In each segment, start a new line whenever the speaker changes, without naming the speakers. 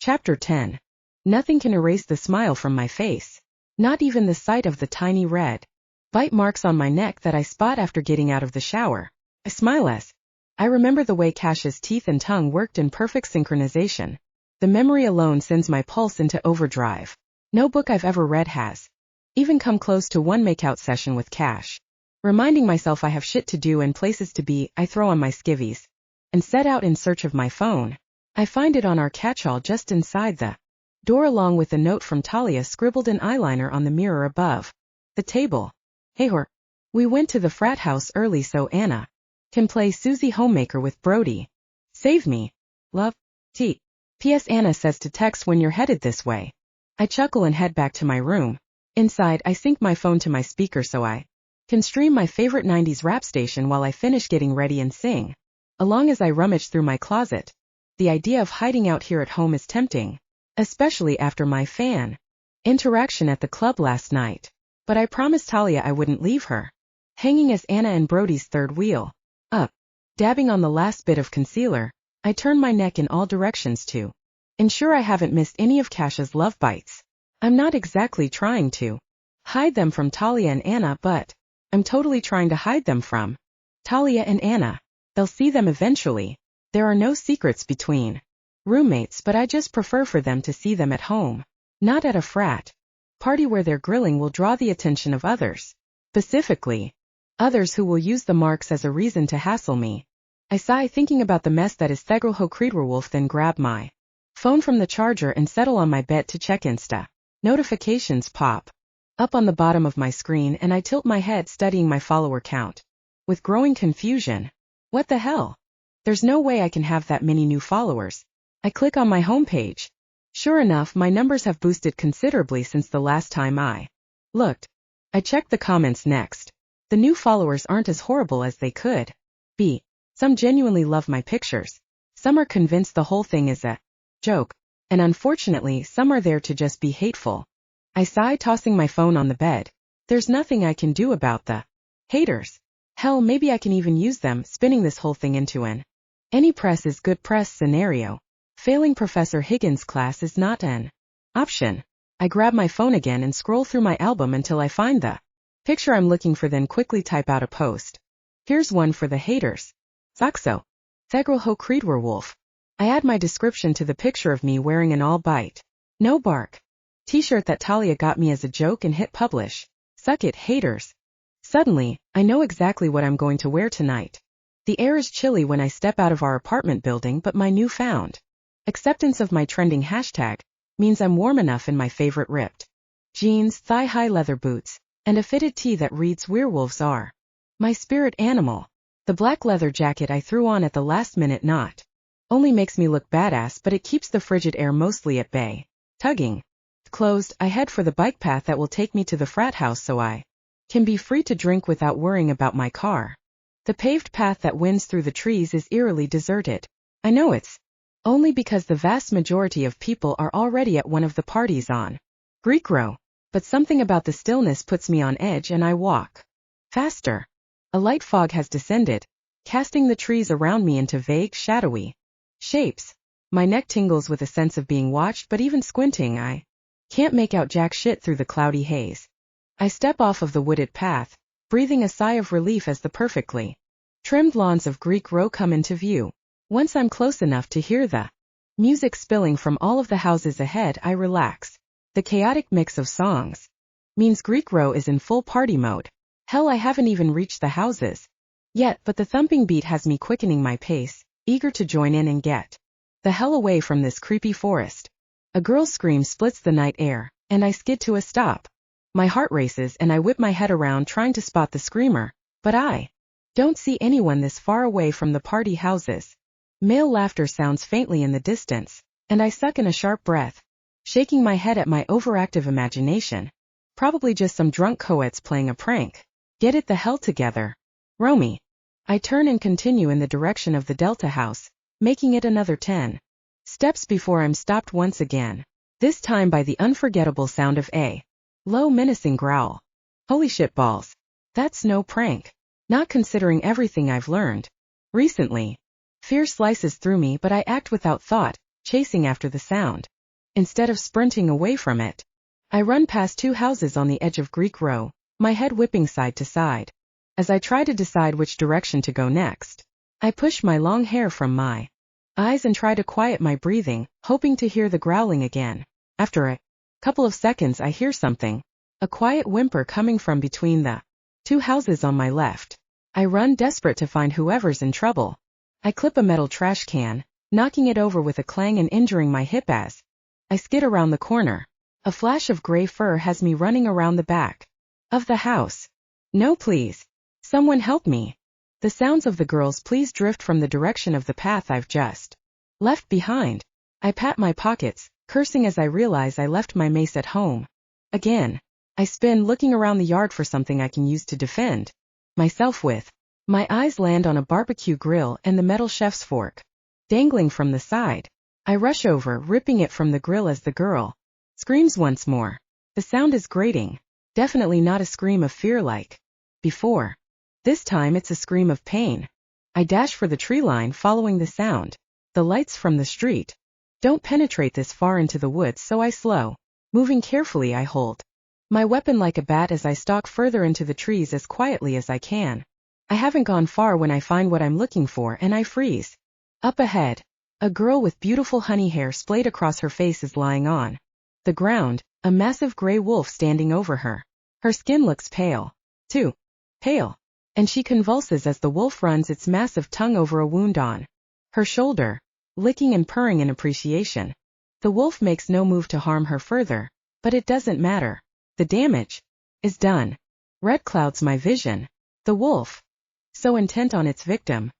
Chapter 10. Nothing can erase the smile from my face. Not even the sight of the tiny red bite marks on my neck that I spot after getting out of the shower. I smile as I remember the way Cash's teeth and tongue worked in perfect synchronization. The memory alone sends my pulse into overdrive. No book I've ever read has even come close to one makeout session with Cash. Reminding myself I have shit to do and places to be, I throw on my skivvies and set out in search of my phone. I find it on our catch-all just inside the door along with a note from Talia scribbled in eyeliner on the mirror above the table. Hey hor. We went to the frat house early so Anna can play Susie Homemaker with Brody. Save me. Love. T. P.S. Anna says to text when you're headed this way. I chuckle and head back to my room. Inside, I sync my phone to my speaker so I can stream my favorite 90s rap station while I finish getting ready and sing. Along as I rummage through my closet. The idea of hiding out here at home is tempting, especially after my fan interaction at the club last night. But I promised Talia I wouldn't leave her hanging as Anna and Brody's third wheel. Up. Dabbing on the last bit of concealer, I turn my neck in all directions to ensure I haven't missed any of Cash's love bites. I'm not exactly trying to hide them from Talia and Anna, but I'm totally trying to hide them from Talia and Anna. They'll see them eventually. There are no secrets between roommates, but I just prefer for them to see them at home, not at a frat party where their grilling will draw the attention of others. Specifically, others who will use the marks as a reason to hassle me. I sigh thinking about the mess that is Girl Who Cried Werewolf, then grab my phone from the charger and settle on my bed to check Insta. Notifications pop up on the bottom of my screen and I tilt my head studying my follower count. With growing confusion. What the hell? There's no way I can have that many new followers. I click on my homepage. Sure enough, my numbers have boosted considerably since the last time I looked. I checked the comments next. The new followers aren't as horrible as they could be. Some genuinely love my pictures. Some are convinced the whole thing is a joke. And unfortunately, some are there to just be hateful. I sigh, tossing my phone on the bed. There's nothing I can do about the haters. Hell, maybe I can even use them, spinning this whole thing into an any press is good press scenario. Failing Professor Higgins' class is not an option. I grab my phone again and scroll through my album until I find the picture I'm looking for, then quickly type out a post. Here's one for the haters. Saxo. Girl Who Cried Werewolf. I add my description to the picture of me wearing an all bite, no bark t-shirt that Talia got me as a joke and hit publish. Suck it, haters. Suddenly, I know exactly what I'm going to wear tonight. The air is chilly when I step out of our apartment building, but my newfound acceptance of my trending hashtag means I'm warm enough in my favorite ripped jeans, thigh-high leather boots, and a fitted tee that reads "Werewolves are my spirit animal." The black leather jacket I threw on at the last minute not only makes me look badass, but it keeps the frigid air mostly at bay. Tugging closed, I head for the bike path that will take me to the frat house so I can be free to drink without worrying about my car. The paved path that winds through the trees is eerily deserted. I know it's only because the vast majority of people are already at one of the parties on Greek Row, but something about the stillness puts me on edge and I walk faster. A light fog has descended, casting the trees around me into vague, shadowy shapes. My neck tingles with a sense of being watched, but even squinting, I can't make out jack shit through the cloudy haze. I step off of the wooded path, breathing a sigh of relief as the perfectly trimmed lawns of Greek Row come into view. Once I'm close enough to hear the music spilling from all of the houses ahead, I relax. The chaotic mix of songs means Greek Row is in full party mode. Hell, I haven't even reached the houses yet, but the thumping beat has me quickening my pace, eager to join in and get the hell away from this creepy forest. A girl's scream splits the night air, and I skid to a stop. My heart races and I whip my head around trying to spot the screamer, but I don't see anyone this far away from the party houses. Male laughter sounds faintly in the distance, and I suck in a sharp breath, shaking my head at my overactive imagination. Probably just some drunk co-eds playing a prank. Get it the hell together. Romy. I turn and continue in the direction of the Delta house, making it another 10 steps before I'm stopped once again, this time by the unforgettable sound of a low menacing growl. Holy shit balls. That's no prank. Not considering everything I've learned recently. Fear slices through me, but I act without thought, chasing after the sound. Instead of sprinting away from it, I run past 2 houses on the edge of Greek Row, my head whipping side to side. As I try to decide which direction to go next, I push my long hair from my eyes and try to quiet my breathing, hoping to hear the growling again. After a couple of seconds I hear something, a quiet whimper coming from between the 2 houses on my left. I run desperate to find whoever's in trouble. I clip a metal trash can, knocking it over with a clang and injuring my hip as I skid around the corner. A flash of gray fur has me running around the back of the house. No, please. Someone help me. The sounds of the girls' pleas drift from the direction of the path I've just left behind. I pat my pockets, cursing as I realize I left my mace at home. Again, I spin, looking around the yard for something I can use to defend myself with. My eyes land on a barbecue grill and the metal chef's fork dangling from the side. I rush over, ripping it from the grill as the girl screams once more. The sound is grating, definitely not a scream of fear like before. This time it's a scream of pain. I dash for the tree line following the sound. The lights from the street don't penetrate this far into the woods, so I slow. Moving carefully, I hold my weapon like a bat as I stalk further into the trees as quietly as I can. I haven't gone far when I find what I'm looking for and I freeze. Up ahead, a girl with beautiful honey hair splayed across her face is lying on the ground, a massive gray wolf standing over her. Her skin looks pale, too pale, and she convulses as the wolf runs its massive tongue over a wound on her shoulder, licking and purring in appreciation. The wolf makes no move to harm her further, but it doesn't matter. The damage is done. Red clouds my vision. The wolf, so intent on its victim,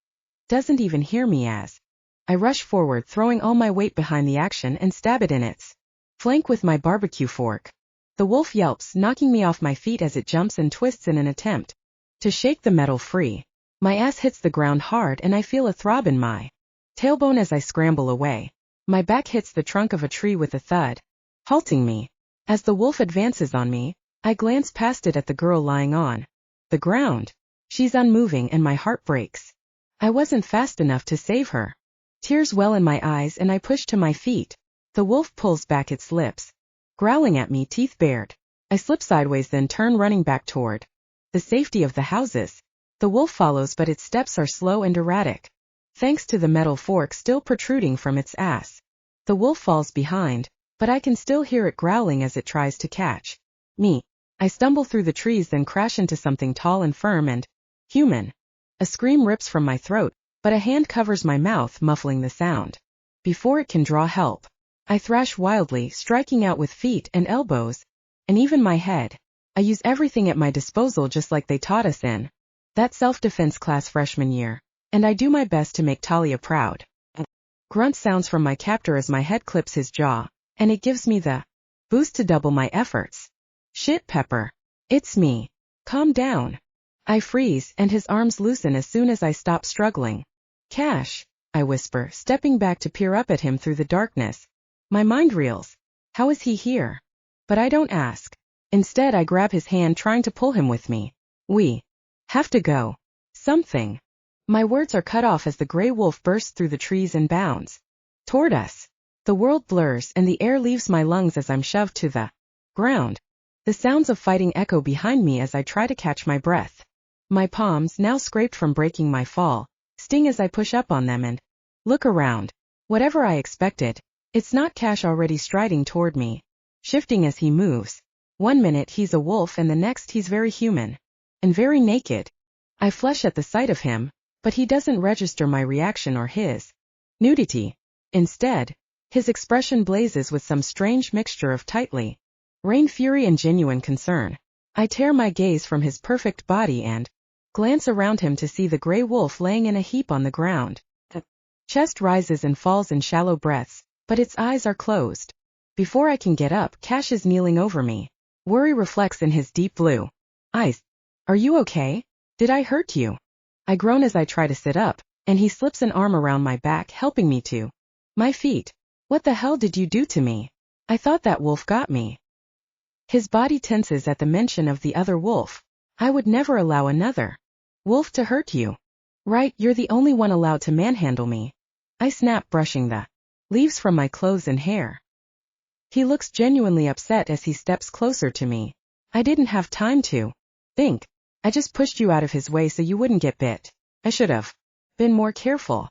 doesn't even hear me as I rush forward, throwing all my weight behind the action and stab it in its flank with my barbecue fork. The wolf yelps, knocking me off my feet as it jumps and twists in an attempt to shake the metal free. My ass hits the ground hard and I feel a throb in my tailbone as I scramble away. My back hits the trunk of a tree with a thud, halting me. As the wolf advances on me, I glance past it at the girl lying on the ground. She's unmoving and my heart breaks. I wasn't fast enough to save her. Tears well in my eyes and I push to my feet. The wolf pulls back its lips, growling at me, teeth bared. I slip sideways, then turn, running back toward the safety of the houses. The wolf follows, but its steps are slow and erratic, thanks to the metal fork still protruding from its ass. The wolf falls behind, but I can still hear it growling as it tries to catch me. I stumble through the trees, then crash into something tall and firm and human. A scream rips from my throat, but a hand covers my mouth, muffling the sound. Before it can draw help, I thrash wildly, striking out with feet and elbows, and even my head. I use everything at my disposal, just like they taught us in that self-defense class freshman year, and I do my best to make Talia proud. A grunt sounds from my captor as my head clips his jaw, and it gives me the boost to double my efforts. Shit, Pepper. It's me. Calm down. I freeze, and his arms loosen as soon as I stop struggling. Cash, I whisper, stepping back to peer up at him through the darkness. My mind reels. How is he here? But I don't ask. Instead, I grab his hand, trying to pull him with me. We have to go. Something. My words are cut off as the gray wolf bursts through the trees and bounds toward us. The world blurs and the air leaves my lungs as I'm shoved to the ground. The sounds of fighting echo behind me as I try to catch my breath. My palms, now scraped from breaking my fall, sting as I push up on them and look around. Whatever I expected, it's not Cash already striding toward me, shifting as he moves. One minute he's a wolf and the next he's very human and very naked. I flush at the sight of him, but he doesn't register my reaction or his nudity. Instead, his expression blazes with some strange mixture of tightly rein fury and genuine concern. I tear my gaze from his perfect body and glance around him to see the gray wolf laying in a heap on the ground. The chest rises and falls in shallow breaths, but its eyes are closed. Before I can get up, Cash is kneeling over me. Worry reflects in his deep blue eyes. Are you okay? Did I hurt you? I groan as I try to sit up, and he slips an arm around my back, helping me to my feet. What the hell did you do to me? I thought that wolf got me. His body tenses at the mention of the other wolf. I would never allow another wolf to hurt you. Right, you're the only one allowed to manhandle me. I snap, brushing the leaves from my clothes and hair. He looks genuinely upset as he steps closer to me. I didn't have time to think. I just pushed you out of his way so you wouldn't get bit. I should have been more careful.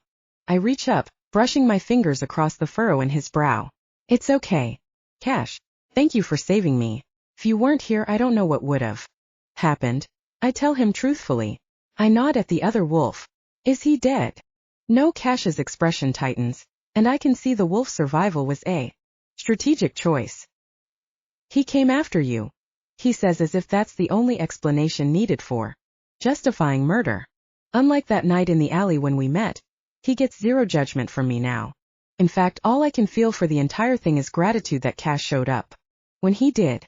I reach up, brushing my fingers across the furrow in his brow. It's okay, Cash. Thank you for saving me. If you weren't here, I don't know what would have happened. I tell him truthfully. I nod at the other wolf. Is he dead? No. Cash's expression tightens, and I can see the wolf's survival was a strategic choice. He came after you, he says, as if that's the only explanation needed for justifying murder. Unlike that night in the alley when we met, he gets zero judgment from me now. In fact, all I can feel for the entire thing is gratitude that Cash showed up when he did.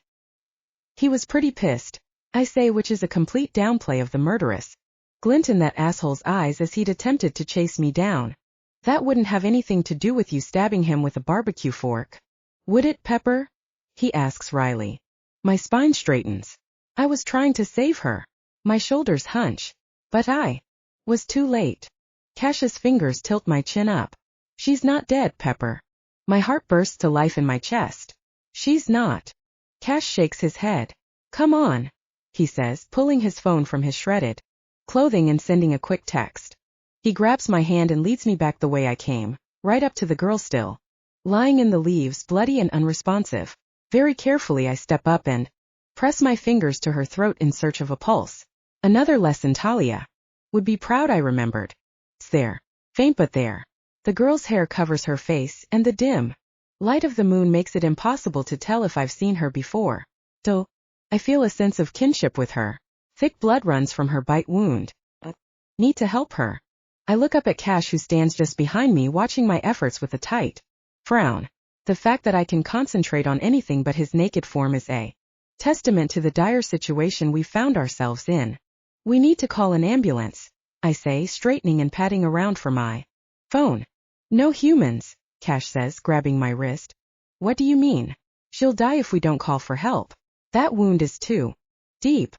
He was pretty pissed, I say, which is a complete downplay of the murderous glint in that asshole's eyes as he'd attempted to chase me down. That wouldn't have anything to do with you stabbing him with a barbecue fork, would it, Pepper? He asks wryly. My spine straightens. I was trying to save her. My shoulders hunch. But I was too late. Cash's fingers tilt my chin up. She's not dead, Pepper. My heart bursts to life in my chest. She's not. Cash shakes his head. Come on, he says, pulling his phone from his shredded clothing and sending a quick text. He grabs my hand and leads me back the way I came, right up to the girl still lying in the leaves, bloody and unresponsive. Very carefully I step up and press my fingers to her throat in search of a pulse. Another lesson Talia would be proud, I remembered. It's there. Faint but there. The girl's hair covers her face, and the dim light of the moon makes it impossible to tell if I've seen her before. Though I feel a sense of kinship with her. Thick blood runs from her bite wound. Need to help her. I look up at Cash, who stands just behind me, watching my efforts with a tight frown. The fact that I can concentrate on anything but his naked form is a testament to the dire situation we found ourselves in. We need to call an ambulance, I say, straightening and patting around for my phone. No humans, Cash says, grabbing my wrist. What do you mean? She'll die if we don't call for help. That wound is too deep.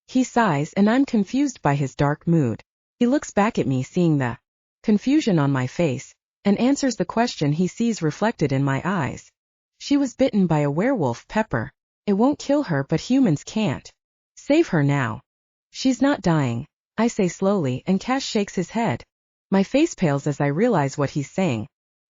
He sighs, and I'm confused by his dark mood. He looks back at me, seeing the confusion on my face, and answers the question he sees reflected in my eyes. She was bitten by a werewolf, Pepper. It won't kill her, but humans can't save her now. She's not dying, I say slowly, and Cash shakes his head. My face pales as I realize what he's saying.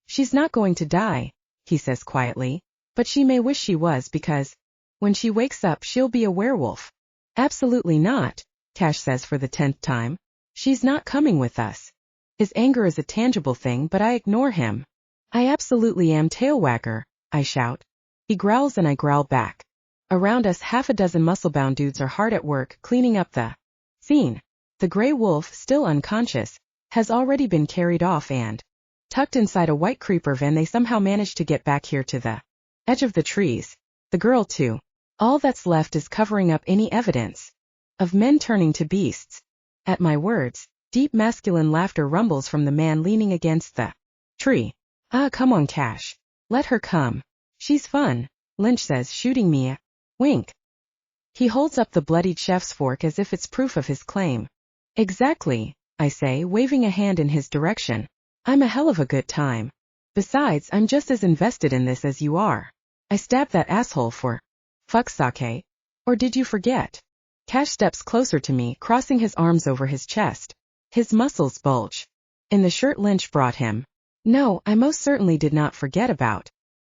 She's not going to die, he says quietly, but she may wish she was, because when she wakes up she'll be a werewolf. Absolutely not, Cash says for the 10th time. She's not coming with us. His anger is a tangible thing, but I ignore him. I absolutely am, tailwhacker, I shout. He growls and I growl back. Around us, half a dozen muscle-bound dudes are hard at work cleaning up the scene. The gray wolf, still unconscious, has already been carried off, and tucked inside a white creeper van, they somehow managed to get back here to the edge of the trees. The girl too. All that's left is covering up any evidence of men turning to beasts. At my words, deep masculine laughter rumbles from the man leaning against the tree. Ah, come on, Cash. Let her come. She's fun, Lynch says, shooting me a wink. He holds up the bloodied chef's fork as if it's proof of his claim. Exactly, I say, waving a hand in his direction. I'm a hell of a good time. Besides, I'm just as invested in this as you are. I stabbed that asshole for fuck's sake. Or did you forget? Cash steps closer to me, crossing his arms over his chest. His muscles bulge. In the shirt Lynch brought him. No, I most certainly did not forget about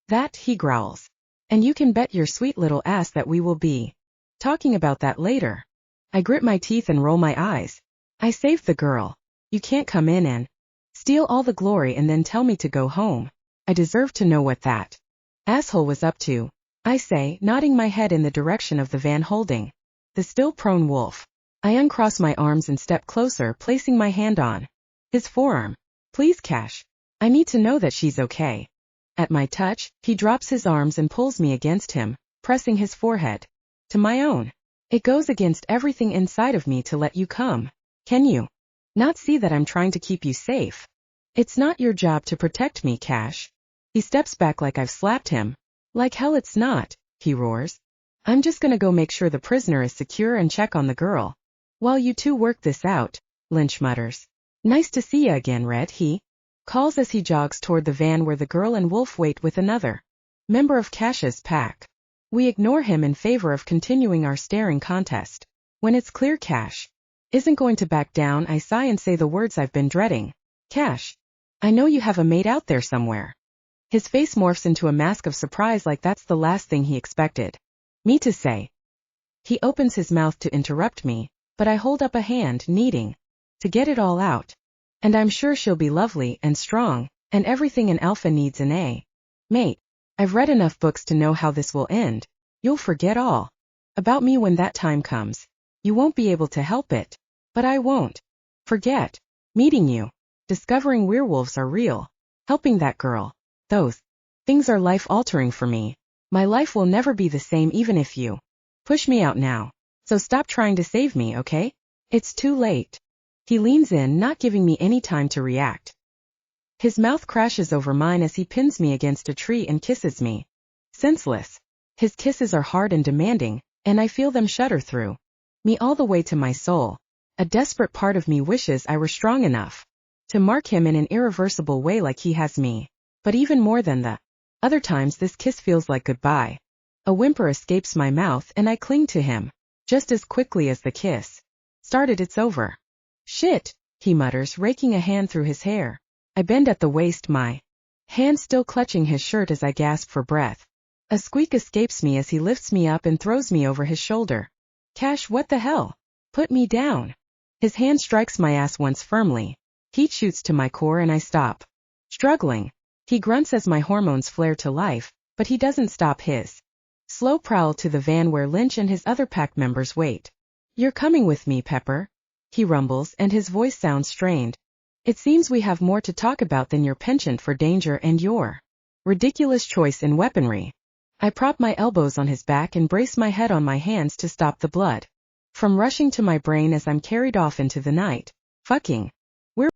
that, he growls. And you can bet your sweet little ass that we will be talking about that later. I grit my teeth and roll my eyes. I saved the girl. You can't come in and steal all the glory and then tell me to go home. I deserve to know what that asshole was up to, I say, nodding my head in the direction of the van holding the still prone wolf. I uncross my arms and step closer, placing my hand on his forearm. Please, Cash. I need to know that she's okay. At my touch, he drops his arms and pulls me against him, pressing his forehead to my own. It goes against everything inside of me to let you come. Can you not see that I'm trying to keep you safe? It's not your job to protect me, Cash. He steps back like I've slapped him. Like hell it's not, he roars. I'm just gonna go make sure the prisoner is secure and check on the girl. While you two work this out, Lynch mutters. Nice to see you again, Red, he calls as he jogs toward the van where the girl and wolf wait with another member of Cash's pack. We ignore him in favor of continuing our staring contest. When it's clear Cash isn't going to back down, I sigh and say the words I've been dreading. Cash, I know you have a mate out there somewhere. His face morphs into a mask of surprise, like that's the last thing he expected me to say. He opens his mouth to interrupt me, but I hold up a hand, needing to get it all out. And I'm sure she'll be lovely and strong, and everything an alpha needs in a mate. I've read enough books to know how this will end. You'll forget all about me when that time comes. You won't be able to help it. But I won't forget meeting you, discovering werewolves are real, helping that girl. Those things are life-altering for me. My life will never be the same even if you push me out now. So stop trying to save me, okay? It's too late. He leans in, not giving me any time to react. His mouth crashes over mine as he pins me against a tree and kisses me. Senseless. His kisses are hard and demanding, and I feel them shudder through me all the way to my soul. A desperate part of me wishes I were strong enough to mark him in an irreversible way like he has me. But even more than the other times, this kiss feels like goodbye. A whimper escapes my mouth and I cling to him. Just as quickly as the kiss started, it's over. Shit, he mutters, raking a hand through his hair. I bend at the waist, my hand still clutching his shirt as I gasp for breath. A squeak escapes me as he lifts me up and throws me over his shoulder. Cash, what the hell? Put me down. His hand strikes my ass once firmly. Heat shoots to my core and I stop struggling. He grunts as my hormones flare to life, but he doesn't stop his slow prowl to the van where Lynch and his other pack members wait. You're coming with me, Pepper, he rumbles, and his voice sounds strained. It seems we have more to talk about than your penchant for danger and your ridiculous choice in weaponry. I prop my elbows on his back and brace my head on my hands to stop the blood from rushing to my brain as I'm carried off into the night. Fucking.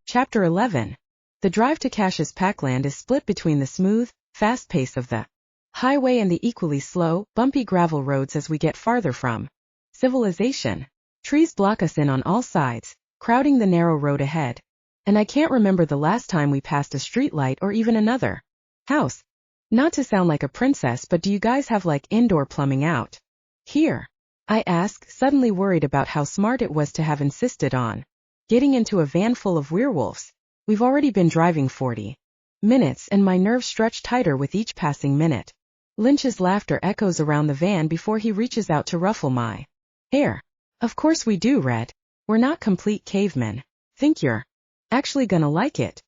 Chapter 11. The drive to Cash's Packland is split between the smooth, fast pace of the highway and the equally slow, bumpy gravel roads as we get farther from civilization. Trees block us in on all sides, crowding the narrow road ahead. And I can't remember the last time we passed a streetlight or even another house. Not to sound like a princess, but do you guys have like indoor plumbing out here? I ask, suddenly worried about how smart it was to have insisted on getting into a van full of werewolves. We've already been driving 40 minutes and my nerves stretch tighter with each passing minute. Lynch's laughter echoes around the van before he reaches out to ruffle my hair. Of course we do, Red. We're not complete cavemen. Think you're actually gonna like it.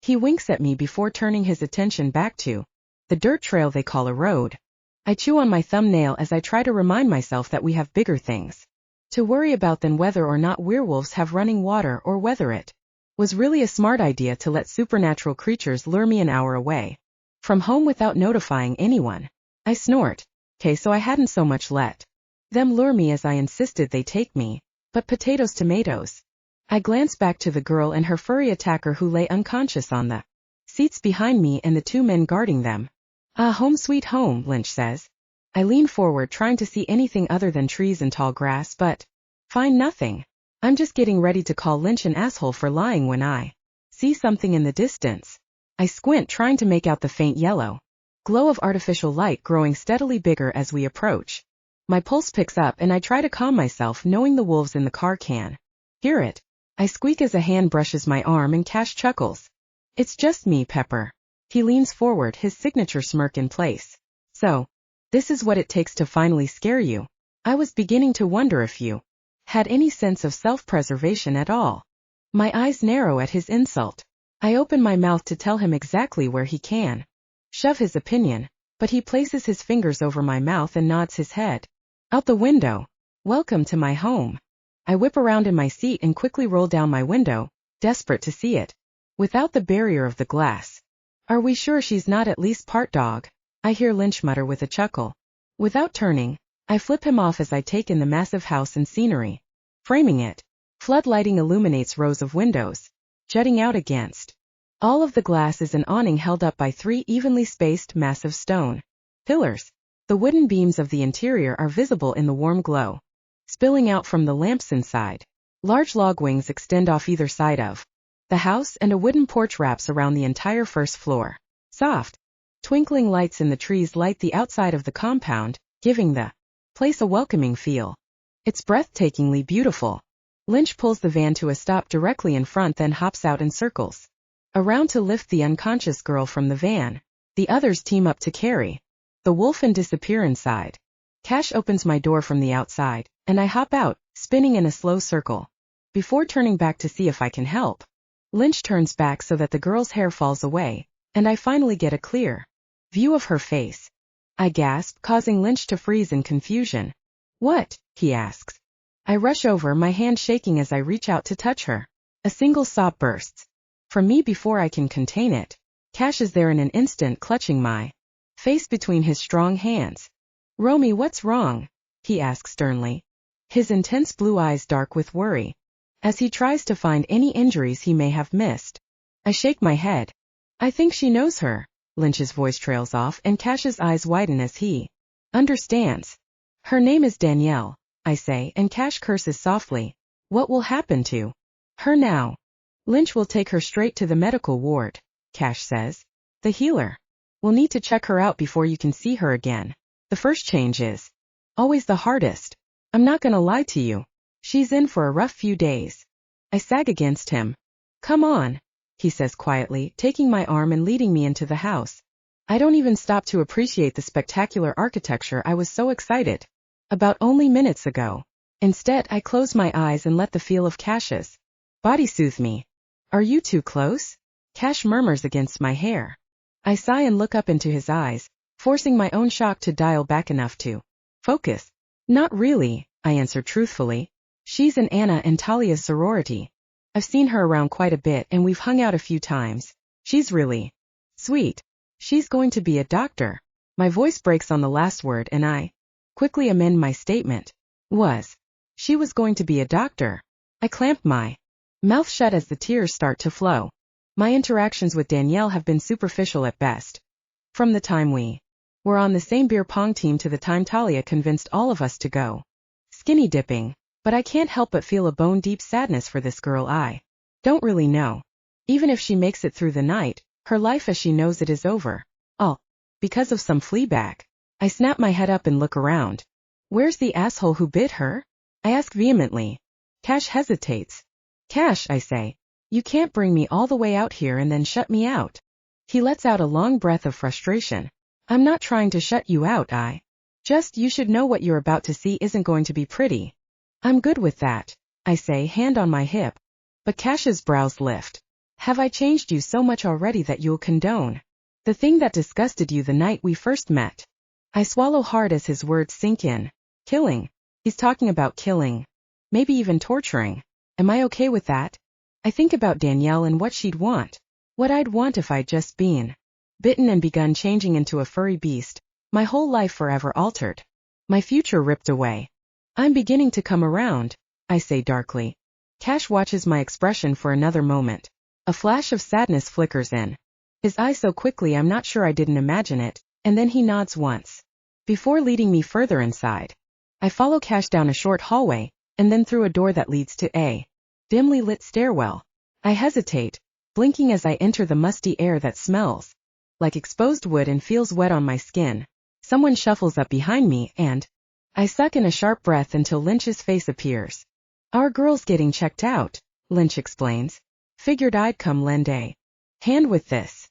He winks at me before turning his attention back to the dirt trail they call a road. I chew on my thumbnail as I try to remind myself that we have bigger things to worry about than whether or not werewolves have running water or whether it was really a smart idea to let supernatural creatures lure me an hour away from home without notifying anyone. I snort. Okay, so I hadn't so much let them lure me as I insisted they take me, but potatoes tomatoes. I glance back to the girl and her furry attacker who lay unconscious on the seats behind me and the two men guarding them. Ah, home sweet home, Lynch says. I lean forward trying to see anything other than trees and tall grass, but find nothing. I'm just getting ready to call Lynch an asshole for lying when I see something in the distance. I squint trying to make out the faint yellow glow of artificial light growing steadily bigger as we approach. My pulse picks up and I try to calm myself knowing the wolves in the car can hear it. I squeak as a hand brushes my arm and Cash chuckles. It's just me, Pepper. He leans forward, his signature smirk in place. So, this is what it takes to finally scare you. I was beginning to wonder if you had any sense of self-preservation at all. My eyes narrow at his insult. I open my mouth to tell him exactly where he can shove his opinion, but he places his fingers over my mouth and nods his head out the window. Welcome to my home. I whip around in my seat and quickly roll down my window, desperate to see it without the barrier of the glass. Are we sure she's not at least part dog? I hear Lynch mutter with a chuckle. Without turning, I flip him off as I take in the massive house and scenery. Framing it, floodlighting illuminates rows of windows. Jutting out against all of the glass is an awning held up by 3 evenly spaced massive stone pillars. The wooden beams of the interior are visible in the warm glow spilling out from the lamps inside. Large log wings extend off either side of The house and a wooden porch wraps around the entire first floor. Soft, twinkling lights in the trees light the outside of the compound, giving the place a welcoming feel. It's breathtakingly beautiful. Lynch pulls the van to a stop directly in front, then hops out and circles around to lift the unconscious girl from the van. The others team up to carry the wolf and disappear inside. Cash opens my door from the outside, and I hop out, spinning in a slow circle. Before turning back to see if I can help, Lynch turns back so that the girl's hair falls away, and I finally get a clear view of her face. I gasp, causing Lynch to freeze in confusion. "What?" he asks. I rush over, my hand shaking as I reach out to touch her. A single sob bursts from me before I can contain it. Cash is there in an instant, clutching my face between his strong hands. "Romy, what's wrong?" he asks sternly, his intense blue eyes dark with worry, as he tries to find any injuries he may have missed. I shake my head. "I think she knows her." Lynch's voice trails off, and Cash's eyes widen as he understands. "Her name is Danielle," I say, and Cash curses softly. "What will happen to her now?" "Lynch will take her straight to the medical ward," Cash says. "The healer will need to check her out before you can see her again. The first change is always the hardest. I'm not gonna lie to you. She's in for a rough few days." I sag against him. "Come on," he says quietly, taking my arm and leading me into the house. I don't even stop to appreciate the spectacular architecture I was so excited about only minutes ago. Instead, I close my eyes and let the feel of Cash's body soothe me. "Are you too close?" Cash murmurs against my hair. I sigh and look up into his eyes, forcing my own shock to dial back enough to focus. "Not really," I answer truthfully. "She's in Anna and Talia's sorority. I've seen her around quite a bit and we've hung out a few times. She's really sweet. She's going to be a doctor." My voice breaks on the last word and I quickly amend my statement. She was going to be a doctor. I clamp my mouth shut as the tears start to flow. My interactions with Danielle have been superficial at best. From the time we were on the same beer pong team to the time Talia convinced all of us to go skinny dipping. But I can't help but feel a bone-deep sadness for this girl. I don't really know. Even if she makes it through the night, her life as she knows it is over. All because of some fleabag. I snap my head up and look around. "Where's the asshole who bit her?" I ask vehemently. Cash hesitates. "Cash," I say, "you can't bring me all the way out here and then shut me out." He lets out a long breath of frustration. "I'm not trying to shut you out, you should know what you're about to see isn't going to be pretty." "I'm good with that," I say, hand on my hip. But Cash's brows lift. "Have I changed you so much already that you'll condone the thing that disgusted you the night we first met?" I swallow hard as his words sink in. Killing. He's talking about killing. Maybe even torturing. Am I okay with that? I think about Danielle and what she'd want. What I'd want if I'd just been bitten and begun changing into a furry beast. My whole life forever altered. My future ripped away. "I'm beginning to come around," I say darkly. Cash watches my expression for another moment. A flash of sadness flickers in his eye so quickly I'm not sure I didn't imagine it, and then he nods once before leading me further inside. I follow Cash down a short hallway, and then through a door that leads to a dimly lit stairwell. I hesitate, blinking as I enter the musty air that smells like exposed wood and feels wet on my skin. Someone shuffles up behind me, and I suck in a sharp breath until Lynch's face appears. "Our girl's getting checked out," Lynch explains. "Figured I'd come lend a hand with this."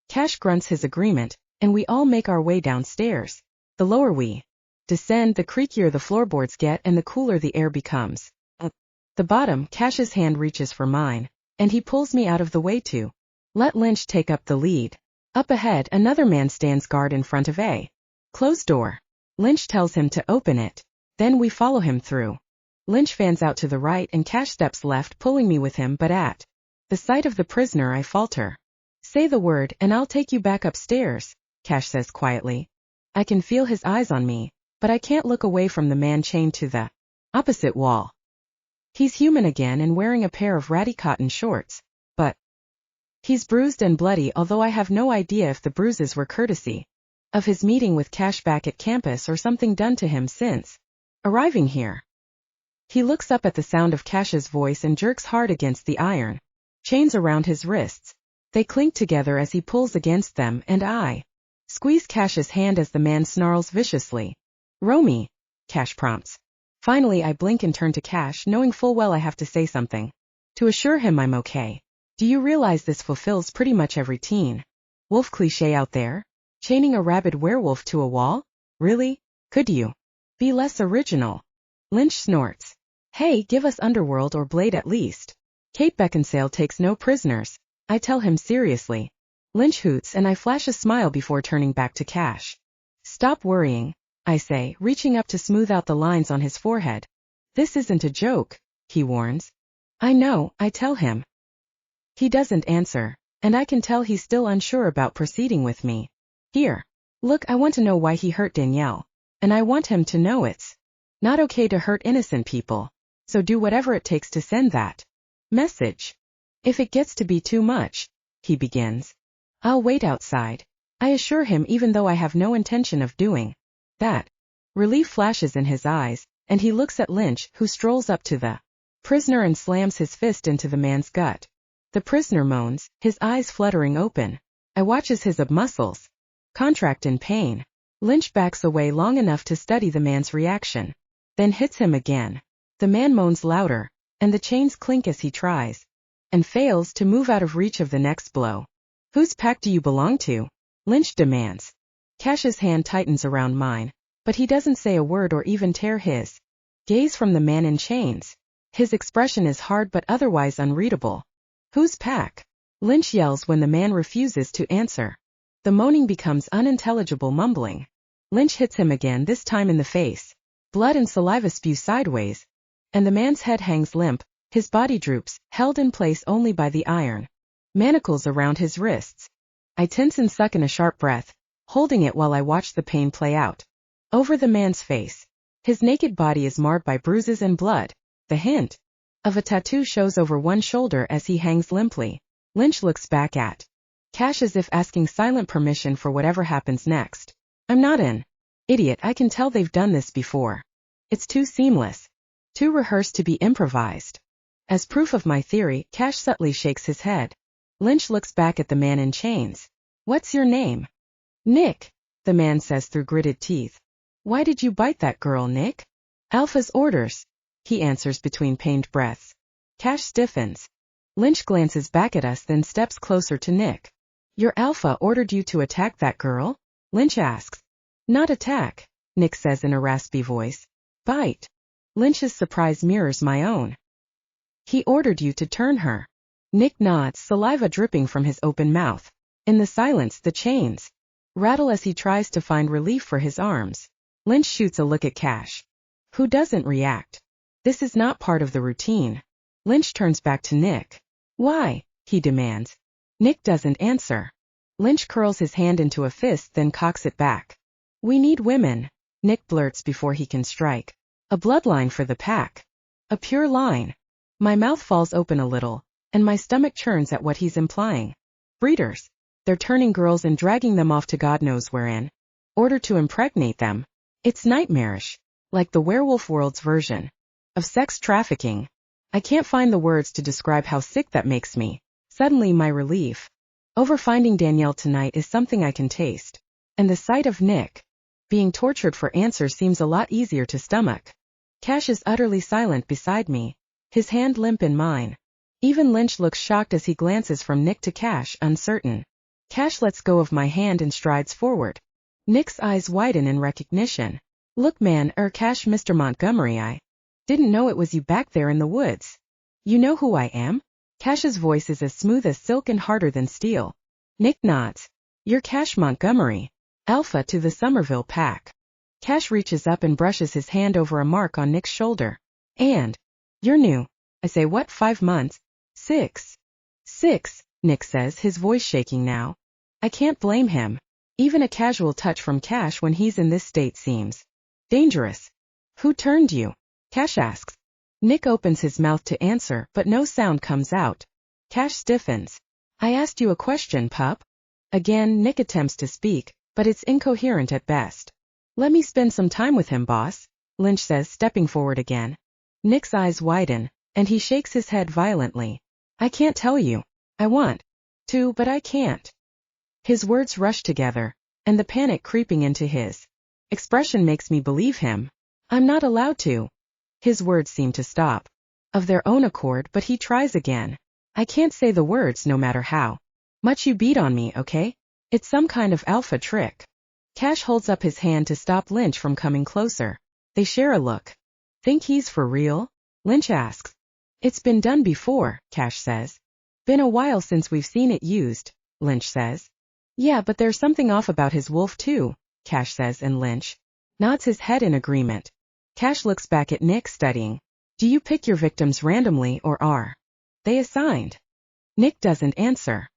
Cash grunts his agreement, and we all make our way downstairs. The lower we descend, the creakier the floorboards get and the cooler the air becomes. At the bottom, Cash's hand reaches for mine, and he pulls me out of the way to let Lynch take up the lead. Up ahead, another man stands guard in front of a closed door. Lynch tells him to open it. Then we follow him through. Lynch fans out to the right and Cash steps left, pulling me with him, but at the sight of the prisoner I falter. "Say the word and I'll take you back upstairs," Cash says quietly. I can feel his eyes on me, but I can't look away from the man chained to the opposite wall. He's human again and wearing a pair of ratty cotton shorts, but he's bruised and bloody, although I have no idea if the bruises were courtesy of his meeting with Cash back at campus or something done to him since arriving here. He looks up at the sound of Cash's voice and jerks hard against the iron. chains around his wrists. They clink together as he pulls against them, and I squeeze Cash's hand as the man snarls viciously. Romy, Cash prompts. Finally I blink and turn to Cash, knowing full well I have to say something. To assure him I'm okay. Do you realize this fulfills pretty much every teen wolf cliché out there? Chaining a rabid werewolf to a wall? Really? Could you be less original? Lynch snorts. Hey, give us Underworld or Blade at least. Kate Beckinsale takes no prisoners. I tell him seriously. Lynch hoots and I flash a smile before turning back to Cash. Stop worrying, I say, reaching up to smooth out the lines on his forehead. This isn't a joke, he warns. I know, I tell him. He doesn't answer, and I can tell he's still unsure about proceeding with me. Here. Look, I want to know why he hurt Danielle. And I want him to know it's not okay to hurt innocent people. So do whatever it takes to send that message. If it gets to be too much, he begins. I'll wait outside. I assure him, even though I have no intention of doing that. Relief flashes in his eyes, and he looks at Lynch, who strolls up to the prisoner and slams his fist into the man's gut. The prisoner moans, his eyes fluttering open. I watch as his muscles contract in pain. Lynch backs away long enough to study the man's reaction, then hits him again. The man moans louder, and the chains clink as he tries, and fails to move out of reach of the next blow. Whose pack do you belong to? Lynch demands. Cash's hand tightens around mine, but he doesn't say a word or even tear his gaze from the man in chains. His expression is hard but otherwise unreadable. Whose pack? Lynch yells when the man refuses to answer. The moaning becomes unintelligible mumbling. Lynch hits him again, this time in the face. Blood and saliva spew sideways, and the man's head hangs limp, his body droops, held in place only by the iron manacles around his wrists. I tense and suck in a sharp breath, holding it while I watch the pain play out over the man's face. His naked body is marred by bruises and blood. The hint of a tattoo shows over one shoulder as he hangs limply. Lynch looks back at Cash as if asking silent permission for whatever happens next. I'm not an idiot, I can tell they've done this before. It's too seamless, too rehearsed to be improvised. As proof of my theory, Cash subtly shakes his head. Lynch looks back at the man in chains. What's your name? Nick, the man says through gritted teeth. Why did you bite that girl, Nick? Alpha's orders, he answers between pained breaths. Cash stiffens. Lynch glances back at us, then steps closer to Nick. Your Alpha ordered you to attack that girl? Lynch asks. Not attack, Nick says in a raspy voice. Bite. Lynch's surprise mirrors my own. He ordered you to turn her. Nick nods, saliva dripping from his open mouth. In the silence, the chains rattle as he tries to find relief for his arms. Lynch shoots a look at Cash, who doesn't react. This is not part of the routine. Lynch turns back to Nick. Why? He demands. Nick doesn't answer. Lynch curls his hand into a fist, then cocks it back. We need women, Nick blurts before he can strike. A bloodline for the pack. A pure line. My mouth falls open a little, and my stomach churns at what he's implying. Breeders. They're turning girls and dragging them off to God knows where in order to impregnate them. It's nightmarish, like the werewolf world's version of sex trafficking. I can't find the words to describe how sick that makes me. Suddenly my relief over finding Danielle tonight is something I can taste, and the sight of Nick being tortured for answers seems a lot easier to stomach. Cash is utterly silent beside me, his hand limp in mine. Even Lynch looks shocked as he glances from Nick to Cash, uncertain. Cash lets go of my hand and strides forward. Nick's eyes widen in recognition. Look man, Cash, Mr. Montgomery, I didn't know it was you back there in the woods. You know who I am? Cash's voice is as smooth as silk and harder than steel. Nick nods. You're Cash Montgomery, Alpha to the Somerville pack. Cash reaches up and brushes his hand over a mark on Nick's shoulder. And you're new. I say, what, 5 months? 6. 6, Nick says, his voice shaking now. I can't blame him. Even a casual touch from Cash when he's in this state seems dangerous. Who turned you? Cash asks. Nick opens his mouth to answer, but no sound comes out. Cash stiffens. I asked you a question, pup. Again, Nick attempts to speak, but it's incoherent at best. Let me spend some time with him, boss, Lynch says, stepping forward again. Nick's eyes widen, and he shakes his head violently. I can't tell you. I want to, but I can't. His words rush together, and the panic creeping into his expression makes me believe him. I'm not allowed to. His words seem to stop of their own accord, but he tries again. I can't say the words no matter how much you beat on me, okay? It's some kind of alpha trick. Cash holds up his hand to stop Lynch from coming closer. They share a look. Think he's for real? Lynch asks. It's been done before, Cash says. Been a while since we've seen it used, Lynch says. Yeah, but there's something off about his wolf too, Cash says, and Lynch nods his head in agreement. Cash looks back at Nick, studying. Do you pick your victims randomly or are they assigned? Nick doesn't answer.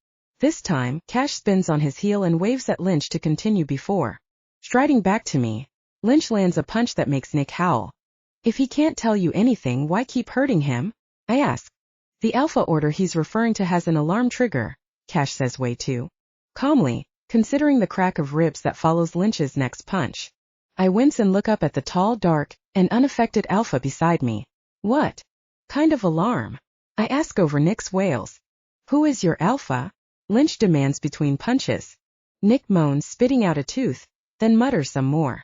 This time, Cash spins on his heel and waves at Lynch to continue before striding back to me. Lynch lands a punch that makes Nick howl. If he can't tell you anything, why keep hurting him? I ask. The alpha order he's referring to has an alarm trigger, Cash says way too calmly, considering the crack of ribs that follows Lynch's next punch. I wince and look up at the tall, dark, and unaffected alpha beside me. What kind of alarm? I ask over Nick's wails. Who is your alpha? Lynch demands between punches. Nick moans, spitting out a tooth, then mutters some more.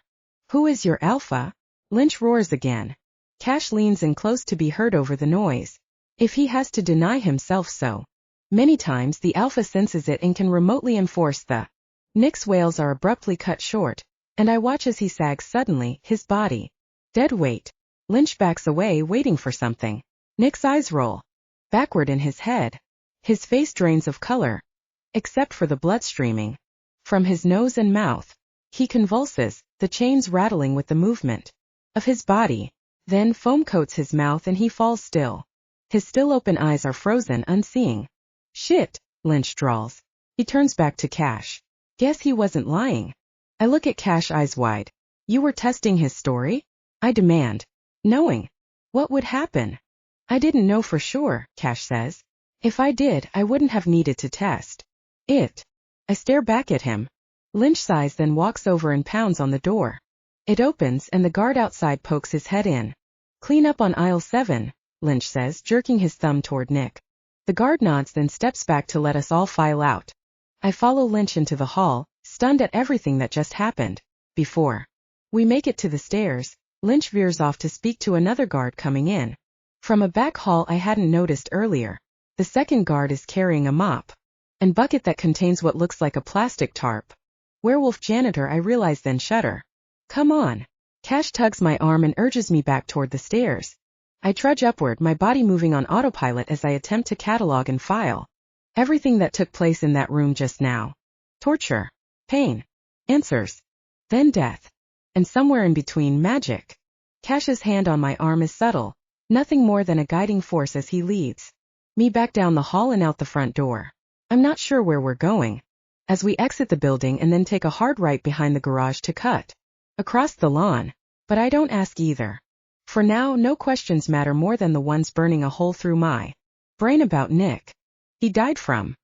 Who is your alpha? Lynch roars again. Cash leans in close to be heard over the noise. If he has to deny himself so many times, the alpha senses it and can remotely enforce the. Nick's wails are abruptly cut short, and I watch as he sags suddenly, his body dead weight. Lynch backs away, waiting for something. Nick's eyes roll backward in his head. His face drains of color, except for the blood streaming from his nose and mouth. He convulses, the chains rattling with the movement of his body. Then foam coats his mouth and he falls still. His still open eyes are frozen, unseeing. Shit, Lynch drawls. He turns back to Cash. Guess he wasn't lying. I look at Cash, eyes wide. You were testing his story? I demand, knowing what would happen. I didn't know for sure, Cash says. If I did, I wouldn't have needed to test it. I stare back at him. Lynch sighs, then walks over and pounds on the door. It opens and the guard outside pokes his head in. Clean up on aisle 7, Lynch says, jerking his thumb toward Nick. The guard nods, then steps back to let us all file out. I follow Lynch into the hall, stunned at everything that just happened. Before we make it to the stairs, Lynch veers off to speak to another guard coming in from a back hall I hadn't noticed earlier. The second guard is carrying a mop and bucket that contains what looks like a plastic tarp. Werewolf janitor, I realize, then shudder. Come on. Cash tugs my arm and urges me back toward the stairs. I trudge upward, my body moving on autopilot as I attempt to catalog and file everything that took place in that room just now. Torture, pain, answers, then death, and somewhere in between, magic. Cash's hand on my arm is subtle, nothing more than a guiding force as he leads me back down the hall and out the front door. I'm not sure where we're going, as we exit the building and then take a hard right behind the garage to cut across the lawn, but I don't ask either. For now, no questions matter more than the ones burning a hole through my brain about Nick. He died from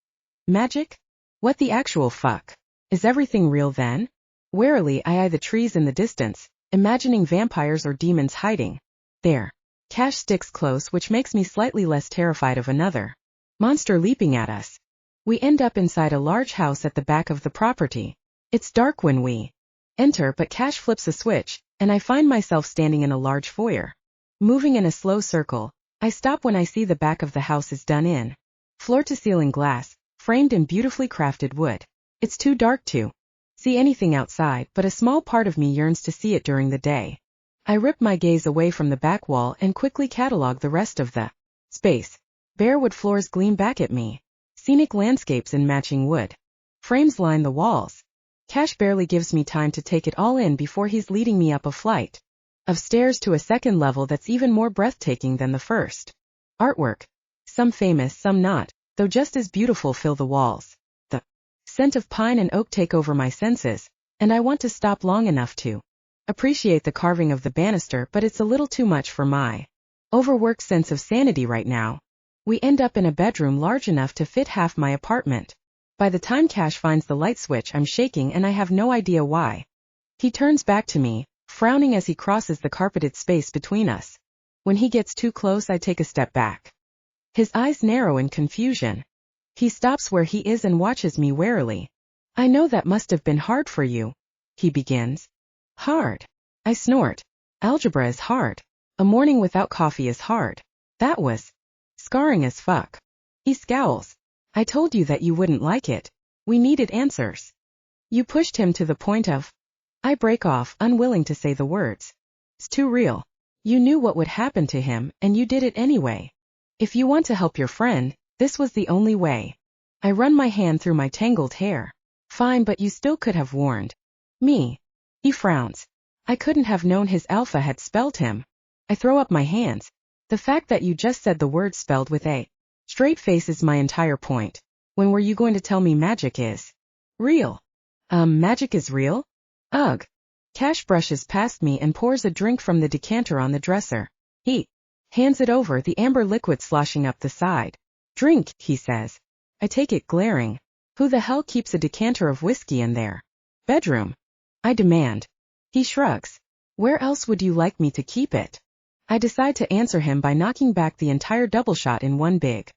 magic? What the actual fuck? Is everything real then? Warily, I eye the trees in the distance, imagining vampires or demons hiding there. Cash sticks close, which makes me slightly less terrified of another monster leaping at us. We end up inside a large house at the back of the property. It's dark when we enter, but Cash flips a switch, and I find myself standing in a large foyer. Moving in a slow circle, I stop when I see the back of the house is done in floor-to-ceiling glass, framed in beautifully crafted wood. It's too dark to see anything outside, but a small part of me yearns to see it during the day. I rip my gaze away from the back wall and quickly catalog the rest of the space. Bare wood floors gleam back at me. Scenic landscapes in matching wood frames line the walls. Cash barely gives me time to take it all in before he's leading me up a flight of stairs to a second level that's even more breathtaking than the first. Artwork, some famous, some not, though just as beautiful, fill the walls. The scent of pine and oak take over my senses, and I want to stop long enough to appreciate the carving of the banister, but it's a little too much for my overworked sense of sanity right now. We end up in a bedroom large enough to fit half my apartment. By the time Cash finds the light switch, I'm shaking and I have no idea why. He turns back to me, frowning as he crosses the carpeted space between us. When he gets too close, I take a step back. His eyes narrow in confusion. He stops where he is and watches me warily. I know that must have been hard for you. He begins. Hard. I snort. Algebra is hard. A morning without coffee is hard. That was scarring as fuck. He scowls. I told you that you wouldn't like it. We needed answers. You pushed him to the point of. I break off, unwilling to say the words. It's too real. You knew what would happen to him, and you did it anyway. If you want to help your friend, this was the only way. I run my hand through my tangled hair. Fine, but you still could have warned me. He frowns. I couldn't have known his alpha had spelled him. I throw up my hands. The fact that you just said the word spelled with a straight face is my entire point. When were you going to tell me magic is real? Magic is real? Ugh. Cash brushes past me and pours a drink from the decanter on the dresser. He hands it over, the amber liquid sloshing up the side. Drink, he says. I take it, glaring. Who the hell keeps a decanter of whiskey in their bedroom? I demand. He shrugs. Where else would you like me to keep it? I decide to answer him by knocking back the entire double shot in one big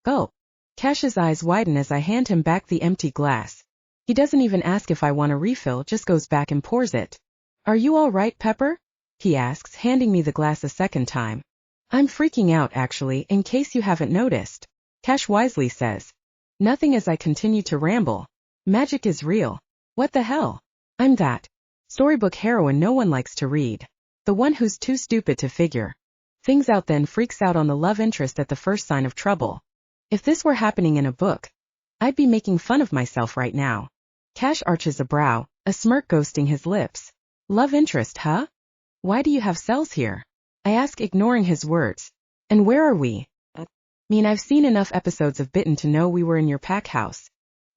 gulp. Cash's eyes widen as I hand him back the empty glass. He doesn't even ask if I want a refill, just goes back and pours it. Are you all right, Pepper? He asks, handing me the glass a second time. I'm freaking out, actually, in case you haven't noticed. Cash wisely says. Nothing, as I continue to ramble. Magic is real. What the hell? I'm that storybook heroine no one likes to read. The one who's too stupid to figure things out, then freaks out on the love interest at the first sign of trouble. If this were happening in a book, I'd be making fun of myself right now. Cash arches a brow, a smirk ghosting his lips. Love interest, huh? Why do you have cells here? I ask, ignoring his words. And where are we? I've seen enough episodes of Bitten to know we were in your pack house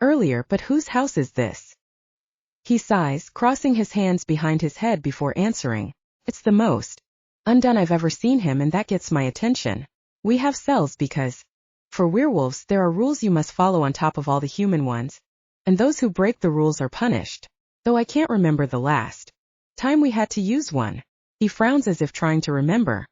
earlier, but whose house is this? He sighs, crossing his hands behind his head before answering. It's the most undone I've ever seen him, and that gets my attention. We have cells because, for werewolves, there are rules you must follow on top of all the human ones, and those who break the rules are punished. Though I can't remember the last time we had to use one. He frowns as if trying to remember.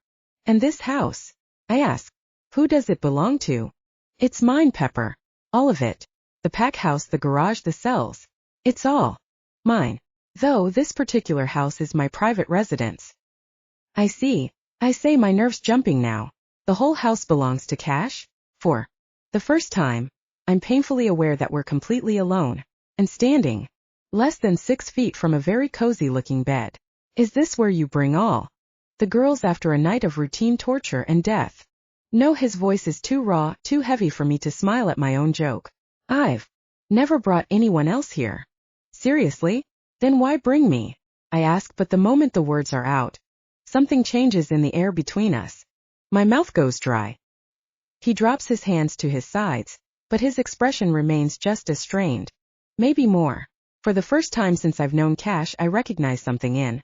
And this house? I ask. Who does it belong to? It's mine, Pepper. All of it. The pack house, the garage, the cells. It's all mine. Though this particular house is my private residence. I see. I say, my nerves jumping now. The whole house belongs to Cash? For the first time, I'm painfully aware that we're completely alone, and standing less than 6 feet from a very cozy-looking bed. Is this where you bring all the girls after a night of routine torture and death? No, his voice is too raw, too heavy for me to smile at my own joke. I've never brought anyone else here. Seriously? Then why bring me? I ask, but the moment the words are out, something changes in the air between us. My mouth goes dry. He drops his hands to his sides, but his expression remains just as strained. Maybe more. For the first time since I've known Cash, I recognize something in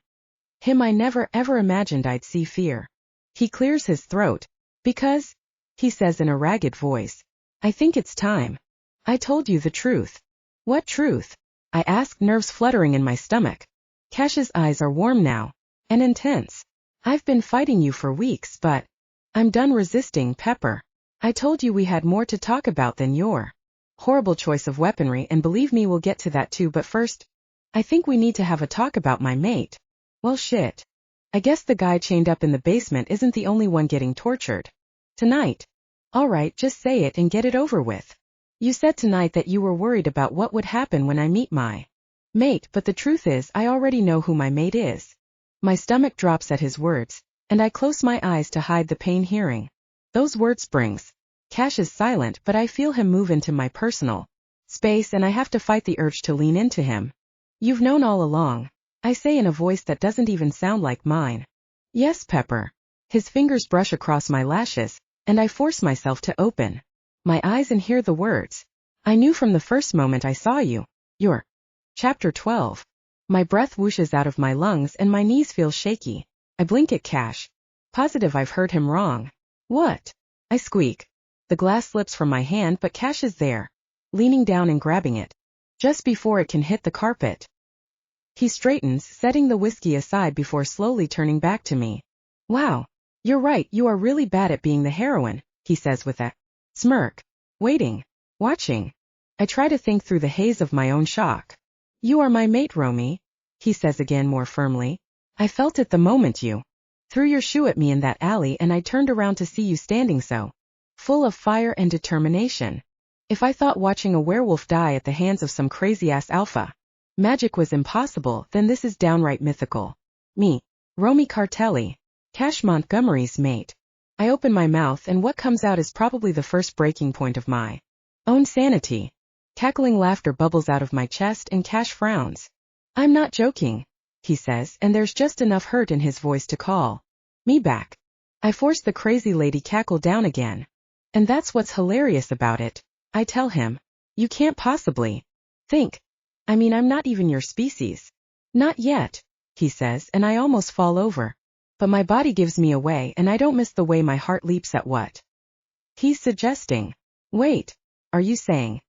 him I never ever imagined I'd see: fear. He clears his throat. Because, he says in a ragged voice, I think it's time. I told you the truth. What truth? I ask, nerves fluttering in my stomach. Cash's eyes are warm now, and intense. I've been fighting you for weeks, but I'm done resisting, Pepper. I told you we had more to talk about than your horrible choice of weaponry, and believe me, we'll get to that too, but first, I think we need to have a talk about my mate. Well, shit. I guess the guy chained up in the basement isn't the only one getting tortured tonight. All right, just say it and get it over with. You said tonight that you were worried about what would happen when I meet my mate, but the truth is, I already know who my mate is. My stomach drops at his words, and I close my eyes to hide the pain hearing those word springs. Cash is silent, but I feel him move into my personal space, and I have to fight the urge to lean into him. You've known all along, I say in a voice that doesn't even sound like mine. Yes, Pepper. His fingers brush across my lashes, and I force myself to open my eyes and hear the words. I knew from the first moment I saw you. You're Chapter 12. My breath whooshes out of my lungs and my knees feel shaky. I blink at Cash. Positive I've heard him wrong. What? I squeak. The glass slips from my hand, but Cash is there, leaning down and grabbing it, just before it can hit the carpet. He straightens, setting the whiskey aside before slowly turning back to me. Wow. You're right, you are really bad at being the heroine, he says with a Smirk. Waiting. Watching. I try to think through the haze of my own shock. You are my mate, Romy, he says again more firmly. I felt it the moment you threw your shoe at me in that alley, and I turned around to see you standing so full of fire and determination. If I thought watching a werewolf die at the hands of some crazy-ass alpha magic was impossible, then this is downright mythical. Me, Romy Cartelli, Cash Montgomery's mate. I open my mouth, and what comes out is probably the first breaking point of my own sanity. Cackling laughter bubbles out of my chest, and Cash frowns. I'm not joking, he says, and there's just enough hurt in his voice to call me back. I force the crazy lady cackle down again. And that's what's hilarious about it, I tell him. You can't possibly think. I mean, I'm not even your species. Not yet, he says, and I almost fall over. But my body gives me away, and I don't miss the way my heart leaps at what he's suggesting. Wait, are you saying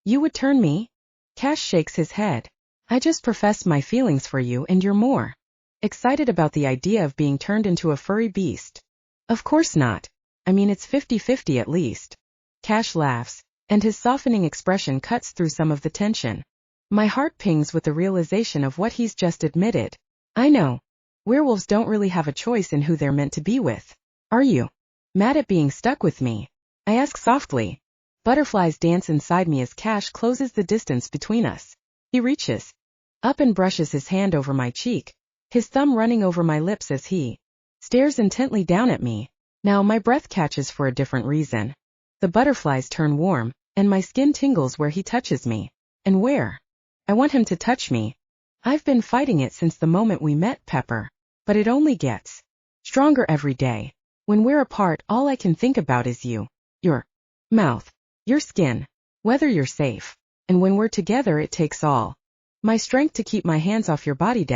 you would turn me? Cash shakes his head. I just professed my feelings for you, and you're more excited about the idea of being turned into a furry beast. Of course not. I mean, it's 50-50 at least. Cash laughs, and his softening expression cuts through some of the tension. My heart pings with the realization of what he's just admitted. I know. Werewolves don't really have a choice in who they're meant to be with. Are you mad at being stuck with me? I ask softly. Butterflies dance inside me as Cash closes the distance between us. He reaches up and brushes his hand over my cheek, his thumb running over my lips as he stares intently down at me. Now my breath catches for a different reason. The butterflies turn warm, and my skin tingles where he touches me. And where I want him to touch me. I've been fighting it since the moment we met, Pepper. But it only gets stronger every day. When we're apart, all I can think about is you. Your mouth. Your skin. Whether you're safe. And when we're together, it takes all my strength to keep my hands off your body.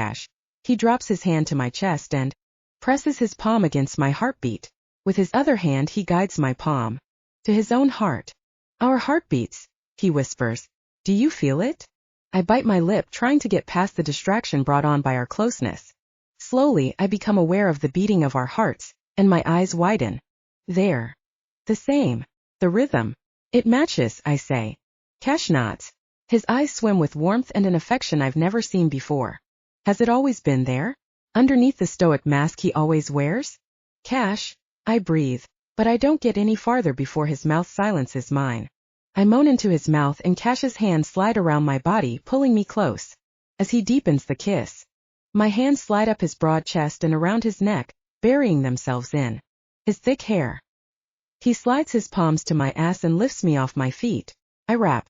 He drops his hand to my chest and presses his palm against my heartbeat. With his other hand he guides my palm to his own heart. Our heartbeats, he whispers. Do you feel it? I bite my lip, trying to get past the distraction brought on by our closeness. Slowly I become aware of the beating of our hearts, and my eyes widen. They're the same. The rhythm. It matches, I say. Cash nods. His eyes swim with warmth and an affection I've never seen before. Has it always been there? Underneath the stoic mask he always wears? Cash, I breathe, but I don't get any farther before his mouth silences mine. I moan into his mouth, and Cash's hands slide around my body, pulling me close. As he deepens the kiss, my hands slide up his broad chest and around his neck, burying themselves in his thick hair. He slides his palms to my ass and lifts me off my feet. I wrap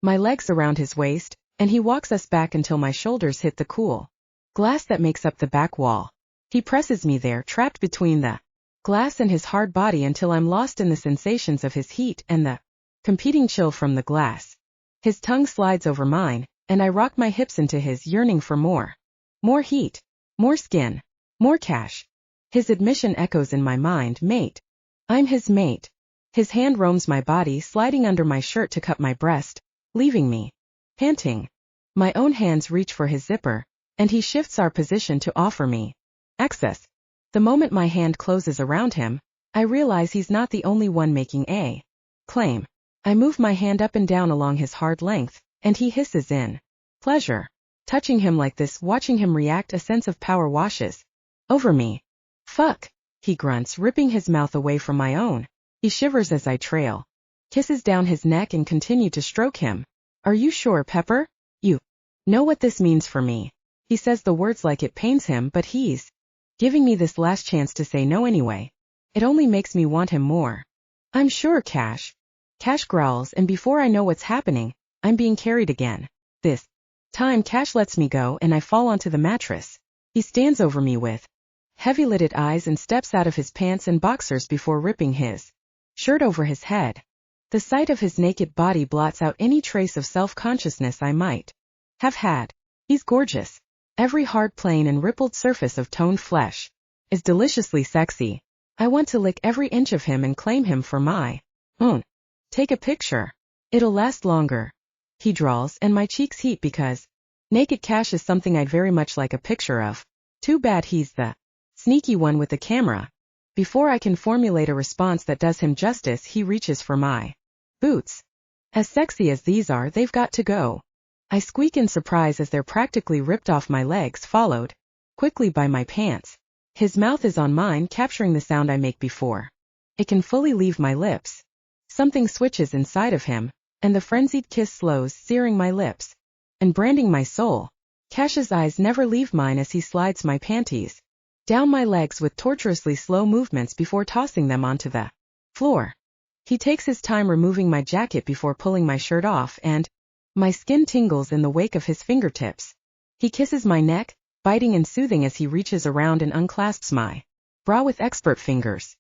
my legs around his waist, and he walks us back until my shoulders hit the cool glass that makes up the back wall. He presses me there, trapped between the glass and his hard body, until I'm lost in the sensations of his heat and the competing chill from the glass. His tongue slides over mine, and I rock my hips into his, yearning for more. More heat. More skin. More Cash. His admission echoes in my mind, mate. I'm his mate. His hand roams my body, sliding under my shirt to cut my breast, leaving me panting. My own hands reach for his zipper, and he shifts our position to offer me access. The moment my hand closes around him, I realize he's not the only one making a claim. I move my hand up and down along his hard length, and he hisses in pleasure. Touching him like this, watching him react, a sense of power washes over me. Fuck, he grunts, ripping his mouth away from my own. He shivers as I trail kisses down his neck and continue to stroke him. Are you sure, Pepper? You know what this means for me. He says the words like it pains him, but he's giving me this last chance to say no anyway. It only makes me want him more. I'm sure, Cash. Cash growls, and before I know what's happening, I'm being carried again. This time Cash lets me go, and I fall onto the mattress. He stands over me with heavy-lidded eyes and steps out of his pants and boxers before ripping his shirt over his head. The sight of his naked body blots out any trace of self-consciousness I might have had. He's gorgeous. Every hard plane and rippled surface of toned flesh is deliciously sexy. I want to lick every inch of him and claim him for my own. Take a picture. It'll last longer. He drawls, and my cheeks heat because naked Cash is something I'd very much like a picture of. Too bad he's the sneaky one with the camera. Before I can formulate a response that does him justice, he reaches for my boots. As sexy as these are, they've got to go. I squeak in surprise as they're practically ripped off my legs, followed quickly by my pants. His mouth is on mine, capturing the sound I make before it can fully leave my lips. Something switches inside of him, and the frenzied kiss slows, searing my lips and branding my soul. Cash's eyes never leave mine as he slides my panties down my legs with torturously slow movements before tossing them onto the floor. He takes his time removing my jacket before pulling my shirt off, and my skin tingles in the wake of his fingertips. He kisses my neck, biting and soothing as he reaches around and unclasps my bra with expert fingers.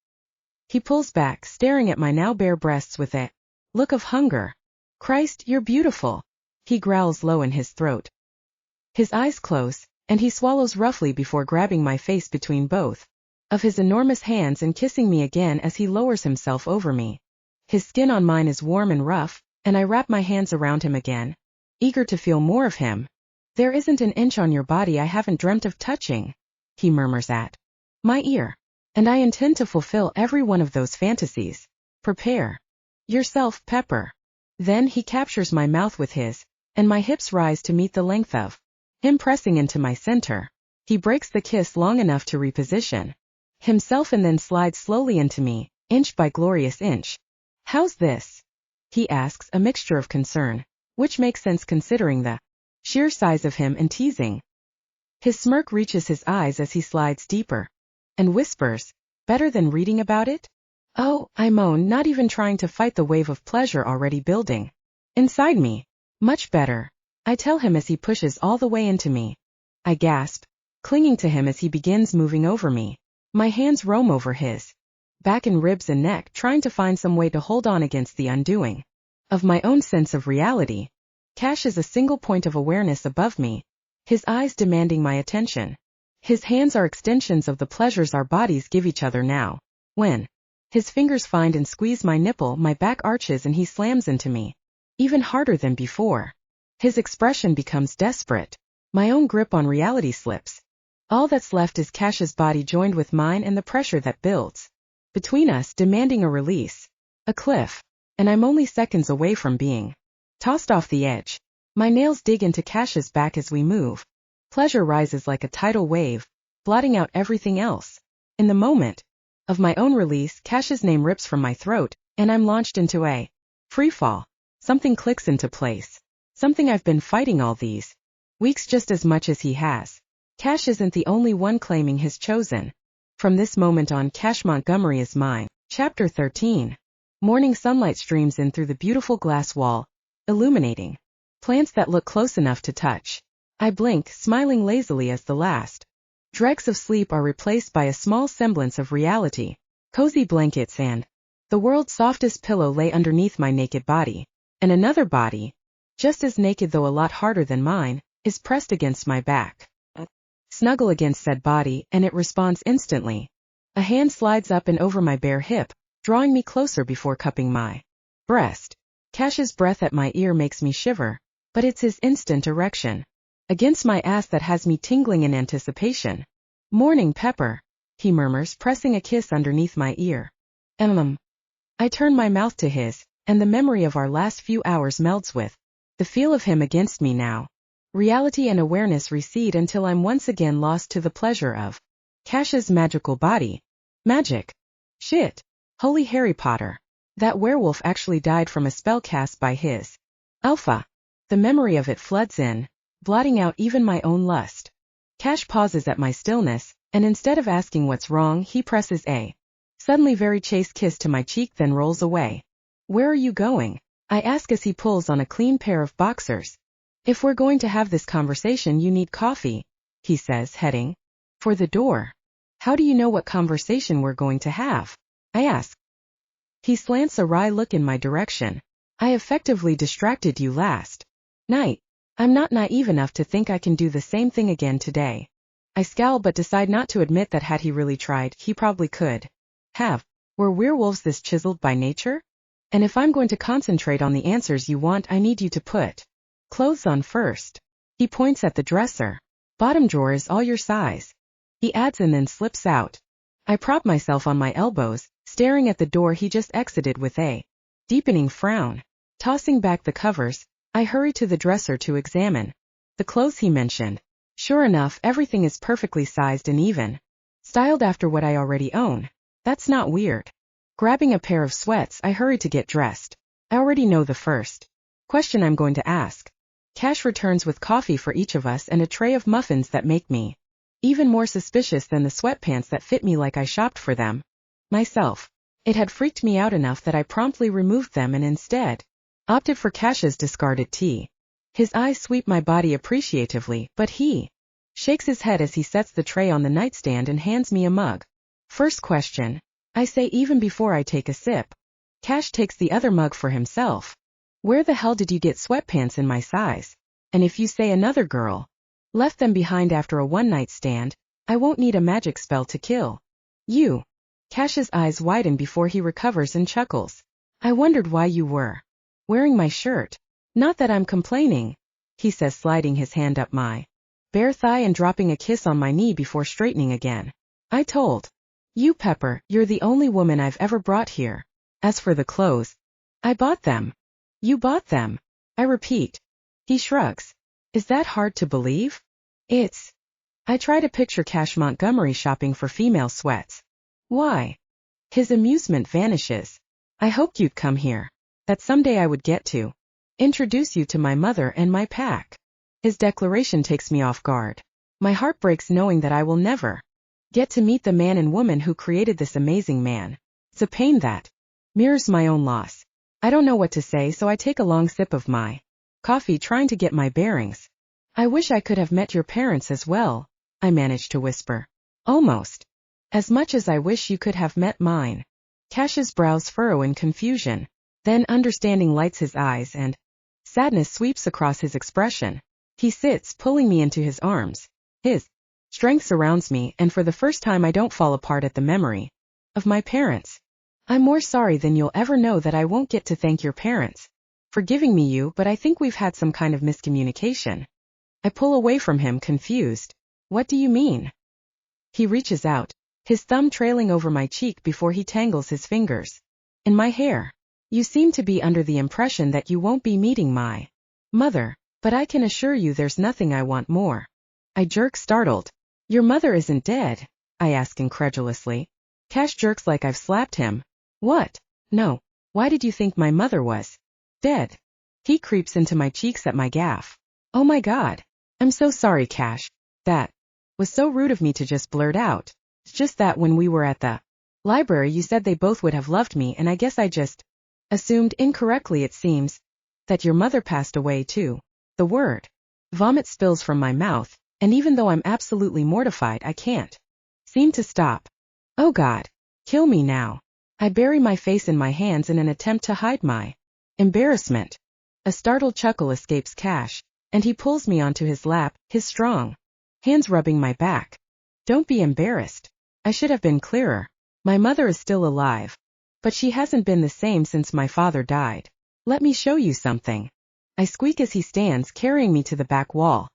He pulls back, staring at my now bare breasts with a look of hunger. "Christ, you're beautiful," he growls low in his throat. His eyes close, and he swallows roughly before grabbing my face between both of his enormous hands and kissing me again as he lowers himself over me. His skin on mine is warm and rough, and I wrap my hands around him again, eager to feel more of him. "There isn't an inch on your body I haven't dreamt of touching," he murmurs at my ear, "and I intend to fulfill every one of those fantasies. Prepare yourself, Pepper." Then he captures my mouth with his, and my hips rise to meet the length of him pressing into my center. He breaks the kiss long enough to reposition himself and then slides slowly into me, inch by glorious inch. "How's this?" he asks, a mixture of concern, which makes sense considering the sheer size of him, and teasing. His smirk reaches his eyes as he slides deeper and whispers, "Better than reading about it?" "Oh," I moan, not even trying to fight the wave of pleasure already building inside me. "Much better," I tell him as he pushes all the way into me. I gasp, clinging to him as he begins moving over me. My hands roam over his back and ribs and neck, trying to find some way to hold on against the undoing of my own sense of reality. Cash is a single point of awareness above me, his eyes demanding my attention. His hands are extensions of the pleasures our bodies give each other now. When his fingers find and squeeze my nipple, my back arches and he slams into me, even harder than before. His expression becomes desperate. My own grip on reality slips. All that's left is Cash's body joined with mine and the pressure that builds between us, demanding a release. A cliff. And I'm only seconds away from being tossed off the edge. My nails dig into Cash's back as we move. Pleasure rises like a tidal wave, blotting out everything else. In the moment of my own release, Cash's name rips from my throat, and I'm launched into a freefall. Something clicks into place. Something I've been fighting all these weeks just as much as he has. Cash isn't the only one claiming his chosen. From this moment on, Cash Montgomery is mine. Chapter 13. Morning sunlight streams in through the beautiful glass wall, illuminating plants that look close enough to touch. I blink, smiling lazily as the last dregs of sleep are replaced by a small semblance of reality. Cozy blankets and the world's softest pillow lay underneath my naked body, and another body, just as naked though a lot harder than mine, is pressed against my back. Snuggle against said body, and it responds instantly. A hand slides up and over my bare hip, drawing me closer before cupping my breast. Cash's breath at my ear makes me shiver, but it's his instant erection against my ass that has me tingling in anticipation. "Morning, Pepper," he murmurs, pressing a kiss underneath my ear. I turn my mouth to his, and the memory of our last few hours melds with the feel of him against me now. Reality and awareness recede until I'm once again lost to the pleasure of Cash's magical body. Magic. Shit. Holy Harry Potter. That werewolf actually died from a spell cast by his alpha. The memory of it floods in, blotting out even my own lust. Cash pauses at my stillness, and instead of asking what's wrong, he presses a suddenly very chaste kiss to my cheek, then rolls away. "Where are you going?" I ask as he pulls on a clean pair of boxers. "If we're going to have this conversation, you need coffee," he says, heading for the door. "How do you know what conversation we're going to have?" I ask. He slants a wry look in my direction. "I effectively distracted you last night. I'm not naive enough to think I can do the same thing again today." I scowl but decide not to admit that had he really tried, he probably could have. Were werewolves this chiseled by nature? And if I'm going to concentrate on the answers you want, I need you to put clothes on first. He points at the dresser. "Bottom drawer is all your size," he adds, and then slips out I prop myself on my elbows, staring at the door he just exited with a deepening frown. Tossing back the covers, I hurry to the dresser to examine the clothes he mentioned. Sure enough, everything is perfectly sized and even, styled after what I already own. That's not weird. Grabbing a pair of sweats, I hurry to get dressed. I already know the first question I'm going to ask. Cash returns with coffee for each of us and a tray of muffins that make me even more suspicious than the sweatpants that fit me like I shopped for them myself. It had freaked me out enough that I promptly removed them and instead opted for Cash's discarded tee. His eyes sweep my body appreciatively, but he shakes his head as he sets the tray on the nightstand and hands me a mug. First question, I say even before I take a sip. Cash takes the other mug for himself. Where the hell did you get sweatpants in my size? And if you say another girl left them behind after a one-night stand, I won't need a magic spell to kill you. Cash's eyes widen before he recovers and chuckles. I wondered why you were wearing my shirt. Not that I'm complaining, he says, sliding his hand up my bare thigh and dropping a kiss on my knee before straightening again. I told you, Pepper, you're the only woman I've ever brought here. As for the clothes, I bought them. You bought them, I repeat. He shrugs. Is that hard to believe? It's. I try to picture Cash Montgomery shopping for female sweats. Why? His amusement vanishes. I hoped you'd come here. That someday I would get to introduce you to my mother and my pack. His declaration takes me off guard. My heart breaks knowing that I will never get to meet the man and woman who created this amazing man. It's a pain that mirrors my own loss. I don't know what to say, so I take a long sip of my coffee, trying to get my bearings. I wish I could have met your parents as well, I manage to whisper. Almost. As much as I wish you could have met mine. Cash's brows furrow in confusion. Then understanding lights his eyes and sadness sweeps across his expression. He sits, pulling me into his arms. His strength surrounds me, and for the first time I don't fall apart at the memory of my parents. I'm more sorry than you'll ever know that I won't get to thank your parents for giving me you, but I think we've had some kind of miscommunication. I pull away from him, confused. What do you mean? He reaches out, his thumb trailing over my cheek before he tangles his fingers in my hair. You seem to be under the impression that you won't be meeting my mother, but I can assure you there's nothing I want more. I jerk, startled. Your mother isn't dead, I ask incredulously. Cash jerks like I've slapped him. What? No. Why did you think my mother was dead? He creeps into my cheeks at my gaffe. Oh my God. I'm so sorry, Cash. That was so rude of me to just blurt out. It's just that when we were at the library you said they both would have loved me, and I guess I just assumed incorrectly, it seems, that your mother passed away too. The word vomit spills from my mouth, and even though I'm absolutely mortified, I can't seem to stop. Oh God. Kill me now. I bury my face in my hands in an attempt to hide my embarrassment. A startled chuckle escapes Cash, and he pulls me onto his lap, his strong hands rubbing my back. Don't be embarrassed. I should have been clearer. My mother is still alive, but she hasn't been the same since my father died. Let me show you something. I squeak as he stands, carrying me to the back wall.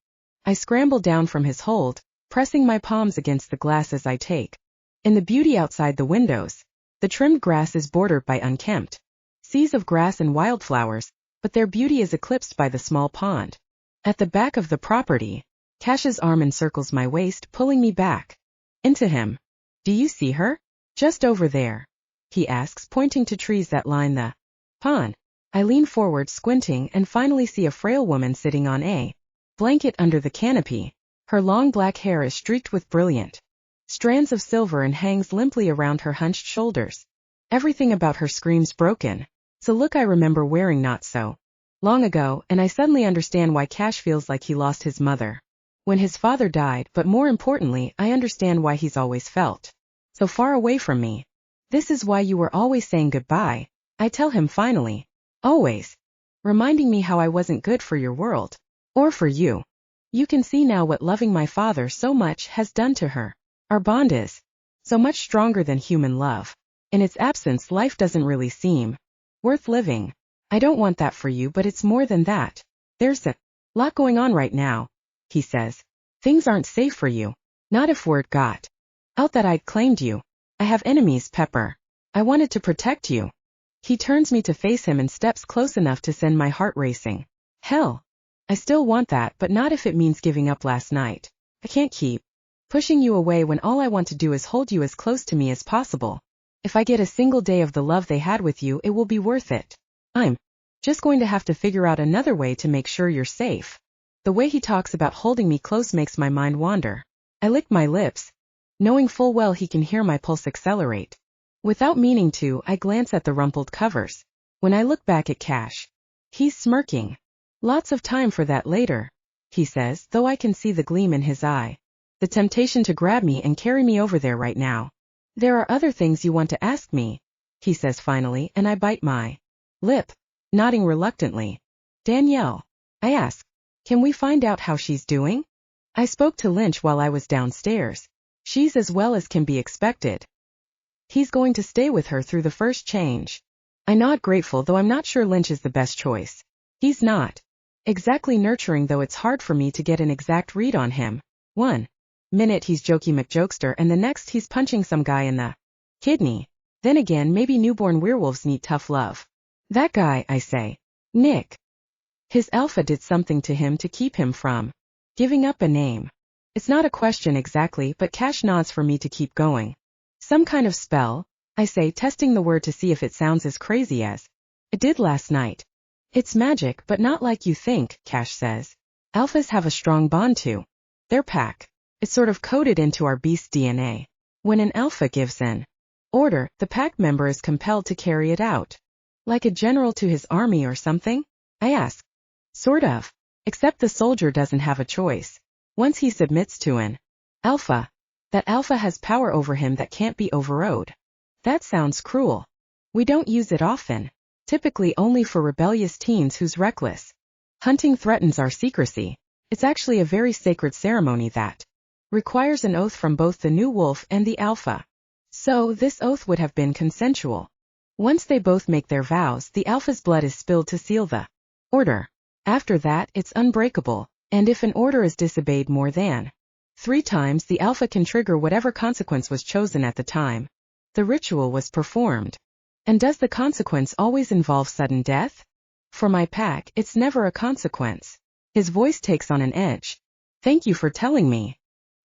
I scramble down from his hold, pressing my palms against the glass as I take in the beauty outside the windows. The trimmed grass is bordered by unkempt seas of grass and wildflowers, but their beauty is eclipsed by the small pond at the back of the property. Cash's arm encircles my waist, pulling me back into him. Do you see her? Just over there, he asks, pointing to trees that line the pond. I lean forward, squinting, and finally see a frail woman sitting on a blanket under the canopy. Her long black hair is streaked with brilliant strands of silver and hangs limply around her hunched shoulders. Everything about her screams broken. It's a look I remember wearing not so long ago, and I suddenly understand why Cash feels like he lost his mother when his father died, but more importantly, I understand why he's always felt so far away from me. This is why you were always saying goodbye, I tell him finally. Always. Reminding me how I wasn't good for your world. Or for you. You can see now what loving my father so much has done to her. Our bond is so much stronger than human love. In its absence, life doesn't really seem worth living. I don't want that for you, but it's more than that. There's a lot going on right now, he says. Things aren't safe for you. Not if word got out that I'd claimed you. I have enemies, Pepper. I wanted to protect you. He turns me to face him and steps close enough to send my heart racing. Hell. I still want that, but not if it means giving up last night. I can't keep pushing you away when all I want to do is hold you as close to me as possible. If I get a single day of the love they had with you, it will be worth it. I'm just going to have to figure out another way to make sure you're safe. The way he talks about holding me close makes my mind wander. I lick my lips, knowing full well he can hear my pulse accelerate. Without meaning to, I glance at the rumpled covers. When I look back at Cash, he's smirking. Lots of time for that later, he says, though I can see the gleam in his eye. The temptation to grab me and carry me over there right now. There are other things you want to ask me, he says finally, and I bite my lip, nodding reluctantly. Danielle, I ask, can we find out how she's doing? I spoke to Lynch while I was downstairs. She's as well as can be expected. He's going to stay with her through the first change. I nod grateful, though I'm not sure Lynch is the best choice. He's not exactly nurturing, though it's hard for me to get an exact read on him. 1 minute he's jokey McJokester and the next he's punching some guy in the kidney. Then again, maybe newborn werewolves need tough love. That guy, I say. Nick. His alpha did something to him to keep him from giving up a name. It's not a question exactly, but Cash nods for me to keep going. Some kind of spell, I say, testing the word to see if it sounds as crazy as it did last night. It's magic, but not like you think, Cash says. Alphas have a strong bond to their pack. It's sort of coded into our beast DNA. When an alpha gives an order, the pack member is compelled to carry it out. Like a general to his army or something? I ask. Sort of. Except the soldier doesn't have a choice. Once he submits to an alpha, that alpha has power over him that can't be overrode. That sounds cruel. We don't use it often. Typically only for rebellious teens who's reckless. Hunting threatens our secrecy. It's actually a very sacred ceremony that requires an oath from both the new wolf and the alpha. So this oath would have been consensual. Once they both make their vows, the alpha's blood is spilled to seal the order. After that, it's unbreakable, and if an order is disobeyed more than 3 times, the alpha can trigger whatever consequence was chosen at the time the ritual was performed. And does the consequence always involve sudden death? For my pack, it's never a consequence. His voice takes on an edge. Thank you for telling me.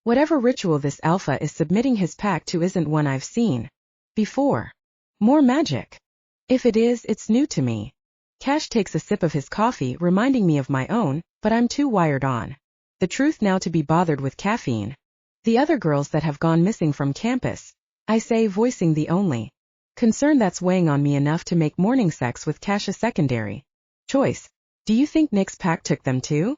Whatever ritual this alpha is submitting his pack to isn't one I've seen before. More magic. If it is, it's new to me. Cash takes a sip of his coffee, reminding me of my own, but I'm too wired on the truth now to be bothered with caffeine. The other girls that have gone missing from campus, I say, voicing the only concern that's weighing on me enough to make morning sex with Cash a secondary choice. Do you think Nick's pack took them too?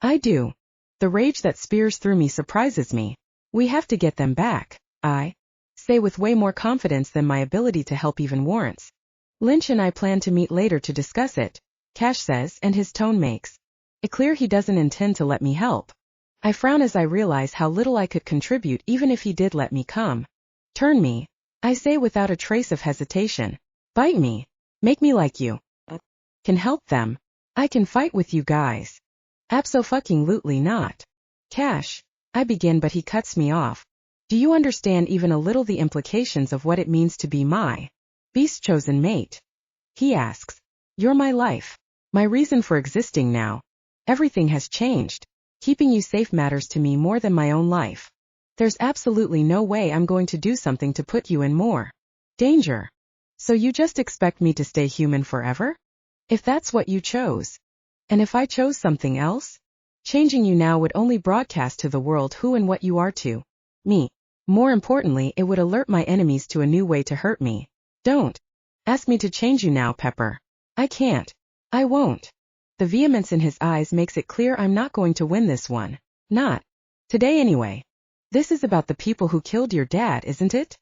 I do. The rage that spears through me surprises me. We have to get them back, I say with way more confidence than my ability to help even warrants. Lynch and I plan to meet later to discuss it, Cash says, and his tone makes it clear he doesn't intend to let me help. I frown as I realize how little I could contribute even if he did let me come. Turn me, I say without a trace of hesitation. Bite me. Make me like you. Can help them. I can fight with you guys. Abso-fucking-lutely not. Cash, I begin, but he cuts me off. Do you understand even a little the implications of what it means to be my beast-chosen mate? He asks. You're my life. My reason for existing now. Everything has changed. Keeping you safe matters to me more than my own life. There's absolutely no way I'm going to do something to put you in more danger. So you just expect me to stay human forever? If that's what you chose. And if I chose something else? Changing you now would only broadcast to the world who and what you are to me. More importantly, it would alert my enemies to a new way to hurt me. Don't ask me to change you now, Pepper. I can't. I won't. The vehemence in his eyes makes it clear I'm not going to win this one. Not today anyway. This is about the people who killed your dad, isn't it?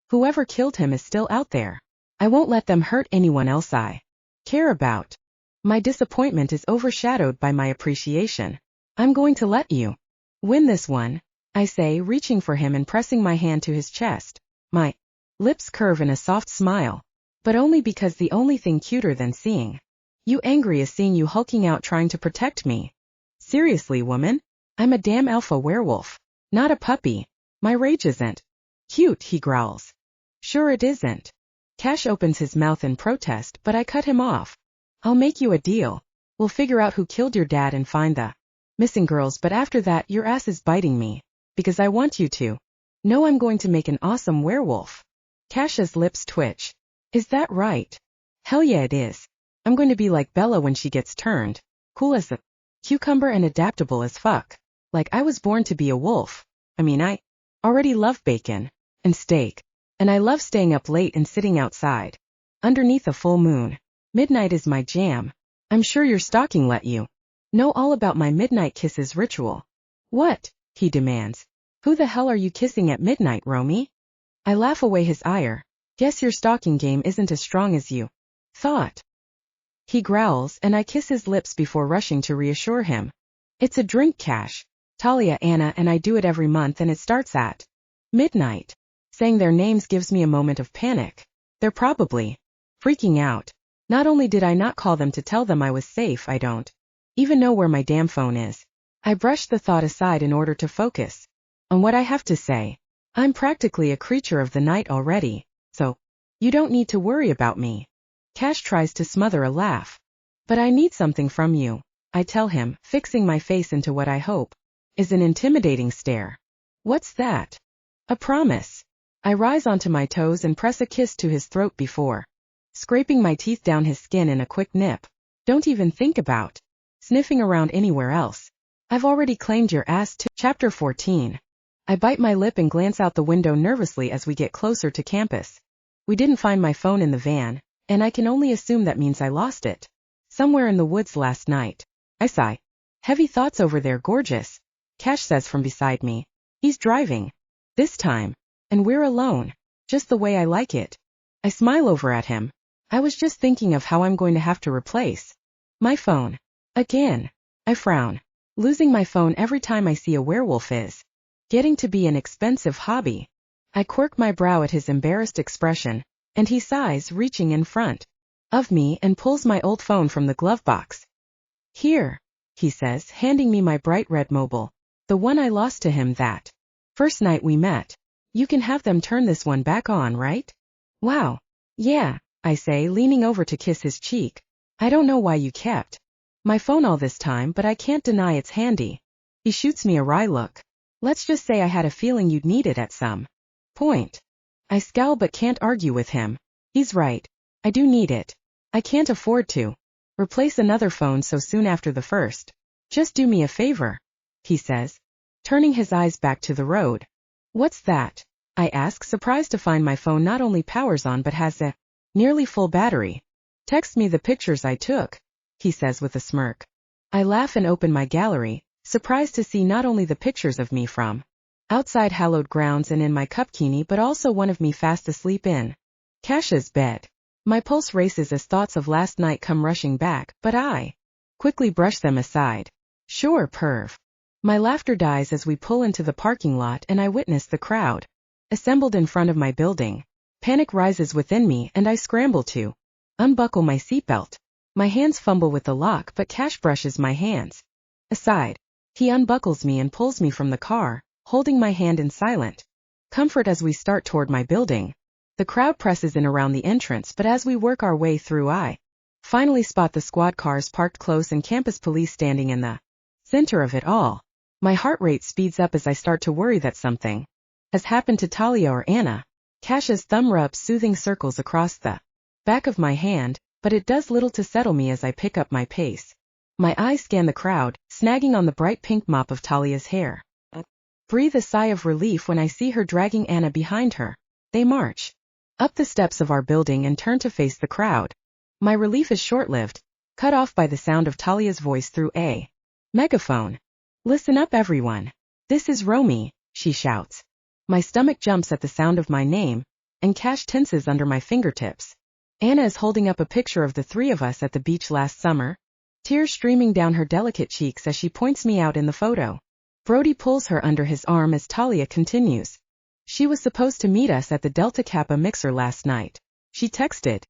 Whoever killed him is still out there. I won't let them hurt anyone else I care about. My disappointment is overshadowed by my appreciation. I'm going to let you win this one, I say, reaching for him and pressing my hand to his chest. My lips curve in a soft smile, but only because the only thing cuter than seeing you angry is seeing you hulking out trying to protect me. Seriously, woman? I'm a damn alpha werewolf, not a puppy. My rage isn't cute, he growls. Sure it isn't. Cash opens his mouth in protest, but I cut him off. I'll make you a deal. We'll figure out who killed your dad and find the missing girls, but after that your ass is biting me. Because I want you to. No, I'm going to make an awesome werewolf. Cash's lips twitch. Is that right? Hell yeah it is. I'm going to be like Bella when she gets turned. Cool as a cucumber and adaptable as fuck. Like I was born to be a wolf. I mean, I already love bacon and steak. And I love staying up late and sitting outside underneath a full moon. Midnight is my jam. I'm sure your stalking let you know all about my midnight kisses ritual. What? He demands. Who the hell are you kissing at midnight, Romy? I laugh away his ire. Guess your stalking game isn't as strong as you thought. He growls, and I kiss his lips before rushing to reassure him. It's a drink, Cash. Talia, Anna, and I do it every month, and it starts at midnight. Saying their names gives me a moment of panic. They're probably freaking out. Not only did I not call them to tell them I was safe, I don't even know where my damn phone is. I brush the thought aside in order to focus on what I have to say. I'm practically a creature of the night already, so you don't need to worry about me. Cash tries to smother a laugh. But I need something from you, I tell him, fixing my face into what I hope is an intimidating stare. What's that? A promise. I rise onto my toes and press a kiss to his throat before scraping my teeth down his skin in a quick nip. Don't even think about sniffing around anywhere else. I've already claimed your ass too. Chapter 14. I bite my lip and glance out the window nervously as we get closer to campus. We didn't find my phone in the van, and I can only assume that means I lost it somewhere in the woods last night. I sigh. Heavy thoughts over there, gorgeous. Cash says from beside me. He's driving. This time. And we're alone. Just the way I like it. I smile over at him. I was just thinking of how I'm going to have to replace my phone. Again. I frown. Losing my phone every time I see a werewolf is getting to be an expensive hobby. I quirk my brow at his embarrassed expression, and he sighs, reaching in front of me and pulls my old phone from the glove box. Here, he says, handing me my bright red mobile, the one I lost to him that first night we met. You can have them turn this one back on, right? Wow. Yeah, I say, leaning over to kiss his cheek. I don't know why you kept my phone all this time, but I can't deny it's handy. He shoots me a wry look. Let's just say I had a feeling you'd need it at some point. I scowl but can't argue with him. He's right. I do need it. I can't afford to replace another phone so soon after the first. Just do me a favor, he says, turning his eyes back to the road. What's that? I ask, surprised to find my phone not only powers on but has a nearly full battery. Text me the pictures I took, he says with a smirk. I laugh and open my gallery, surprised to see not only the pictures of me from outside hallowed grounds and in my cupkini, but also one of me fast asleep in Cash's bed. My pulse races as thoughts of last night come rushing back, but I quickly brush them aside. Sure, perv. My laughter dies as we pull into the parking lot and I witness the crowd assembled in front of my building. Panic rises within me and I scramble to unbuckle my seatbelt. My hands fumble with the lock, but Cash brushes my hands aside. He unbuckles me and pulls me from the car, holding my hand in silent comfort as we start toward my building. The crowd presses in around the entrance, but as we work our way through, I finally spot the squad cars parked close and campus police standing in the center of it all. My heart rate speeds up as I start to worry that something has happened to Talia or Anna. Cash's thumb rubs soothing circles across the back of my hand, but it does little to settle me as I pick up my pace. My eyes scan the crowd, snagging on the bright pink mop of Talia's hair. Breathe a sigh of relief when I see her dragging Anna behind her. They march up the steps of our building and turn to face the crowd. My relief is short-lived, cut off by the sound of Talia's voice through a megaphone. Listen up, everyone. This is Romy, she shouts. My stomach jumps at the sound of my name, and Cash tenses under my fingertips. Anna is holding up a picture of the three of us at the beach last summer, tears streaming down her delicate cheeks as she points me out in the photo. Brody pulls her under his arm as Talia continues. She was supposed to meet us at the Delta Kappa mixer last night. She texted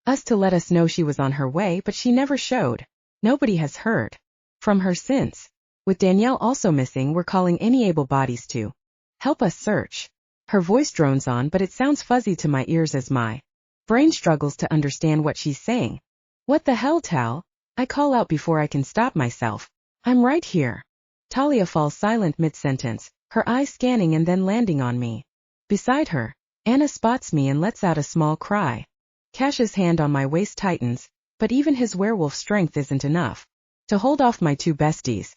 us to let us know she was on her way, but she never showed. Nobody has heard from her since. With Danielle also missing, we're calling any able bodies to help us search. Her voice drones on, but it sounds fuzzy to my ears as my brain struggles to understand what she's saying. What the hell, Tal? I call out before I can stop myself. I'm right here. Talia falls silent mid-sentence, her eyes scanning and then landing on me. Beside her, Anna spots me and lets out a small cry. Cash's hand on my waist tightens, but even his werewolf strength isn't enough to hold off my two besties.